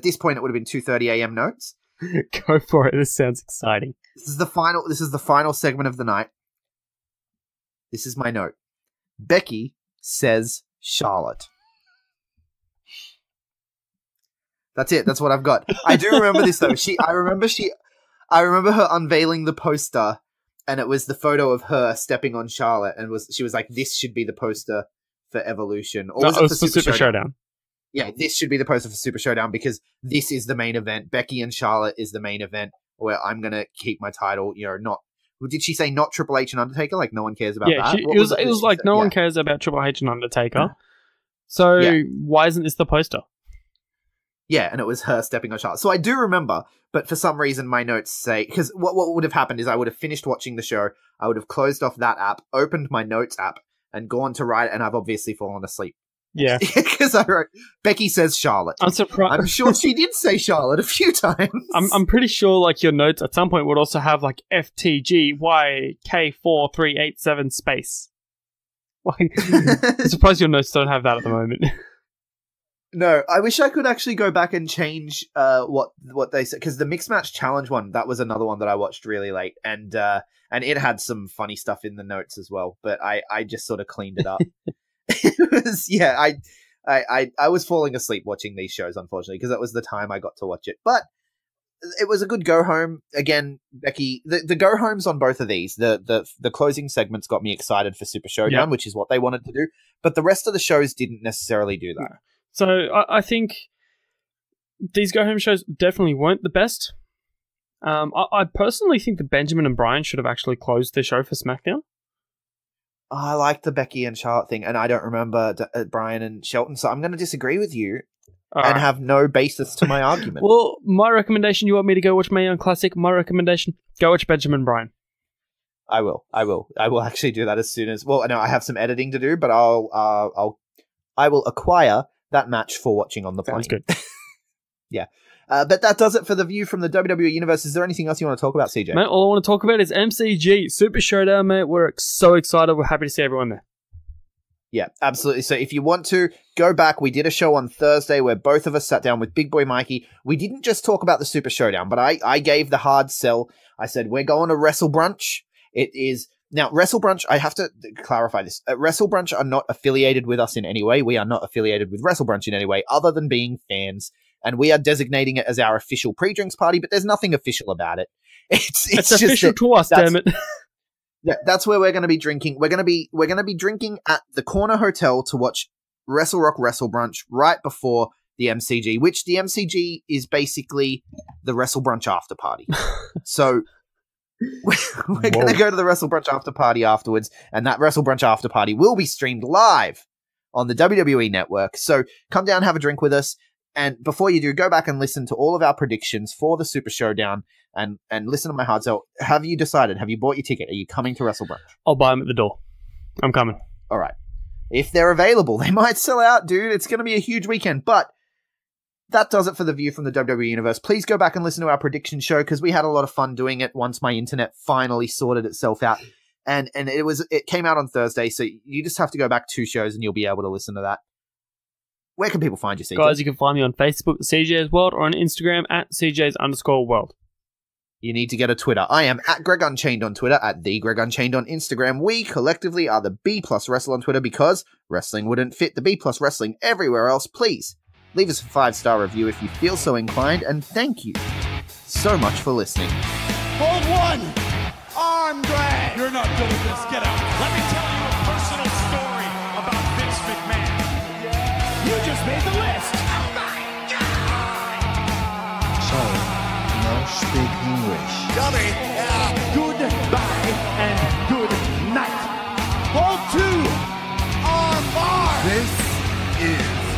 this point it would have been 2:30 a.m. notes? Go for it. This sounds exciting. This is the final segment of the night. This is my note. Becky says Charlotte. That's it. That's what I've got. I do remember this though. I remember her unveiling the poster, and it was the photo of her stepping on Charlotte, and she was like, "This should be the poster for Evolution." Or was it for Super Showdown? Yeah, this should be the poster for Super Showdown because this is the main event. Becky and Charlotte is the main event where I'm gonna keep my title. You know, not. Did she say not Triple H and Undertaker? Like no one cares about that. It was like no one cares about Triple H and Undertaker. So why isn't this the poster? Yeah, and it was her stepping on Charlotte. So I do remember, but for some reason my notes say... Because what would have happened is I would have finished watching the show, I would have closed off that app, opened my notes app, and gone to write, and I've obviously fallen asleep. Yeah. Because I wrote, Becky says Charlotte. I'm surprised. I'm sure she did say Charlotte a few times. I'm pretty sure like your notes at some point would also have like FTGYK4387 space. I'm surprised your notes don't have that at the moment. No, I wish I could actually go back and change what they said, because the Mixed Match Challenge one, that was another one that I watched really late, and it had some funny stuff in the notes as well, but I just sort of cleaned it up. It was, I was falling asleep watching these shows, unfortunately, because that was the time I got to watch it, but it was a good go home. Again, Becky, the go homes on both of these, the closing segments got me excited for Super Showdown, which is what they wanted to do, but the rest of the shows didn't necessarily do that. So I think these go-home shows definitely weren't the best. I personally think that Benjamin and Brian should have actually closed the show for SmackDown. I like the Becky and Charlotte thing, and I don't remember Brian and Shelton, so I'm going to disagree with you and have no basis to my argument. Well, my recommendation, you want me to go watch Mae Young Classic? My recommendation, go watch Benjamin and Brian. I will actually do that as soon as... Well, no, I have some editing to do, but I will acquire that match for watching on the plane. Sounds good. Yeah. But that does it for the view from the WWE Universe. Is there anything else you want to talk about, CJ? Mate, all I want to talk about is MCG, Super Showdown, mate. We're so excited. We're happy to see everyone there. Yeah, absolutely. So if you want to go back, we did a show on Thursday where both of us sat down with Big Boy Mikey. We didn't just talk about the Super Showdown, but I gave the hard sell. I said, we're going to Wrestle Brunch. It is... Now, Wrestle Brunch, I have to clarify this. Wrestle Brunch are not affiliated with us in any way. We are not affiliated with Wrestle Brunch in any way other than being fans. And we are designating it as our official pre-drinks party, but there's nothing official about it. It's just official to us, damn it. Yeah, that's where we're going to be drinking. We're going to be drinking at the Corner Hotel to watch Wrestle Rock Wrestle Brunch right before the MCG, which the MCG is basically the Wrestle Brunch after party. So... We're going to go to the Wrestle Brunch after party afterwards, and that Wrestle Brunch after party will be streamed live on the WWE Network. So come down, have a drink with us, and before you do, go back and listen to all of our predictions for the Super Showdown, and listen to my hard sell. Have you decided? Have you bought your ticket? Are you coming to Wrestle Brunch? I'll buy them at the door. I'm coming. All right. If they're available, they might sell out, dude. It's going to be a huge weekend, but that does it for the view from the WWE Universe. Please go back and listen to our prediction show because we had a lot of fun doing it once my internet finally sorted itself out. And it came out on Thursday, so you just have to go back 2 shows and you'll be able to listen to that. Where can people find you, CJ? Guys, you can find me on Facebook, CJ's World, or on Instagram at CJ's_World. You need to get a Twitter. I am at Greg Unchained on Twitter, at the Greg Unchained on Instagram. We collectively are the B+ Wrestle on Twitter because wrestling wouldn't fit the B+ Wrestling everywhere else. Please leave us a 5-star review if you feel so inclined, and thank you so much for listening. Hold one! Arm drag! You're not doing this. Get out. Let me tell you a personal story about Vince McMahon. You just made the list! Sorry, no speak English. Dummy! Goodbye and good night! Hold 2! Arm bar! This is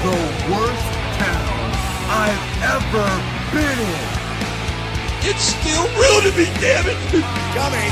the worst town I've ever been in. It's still real to me, damn it! Dummy!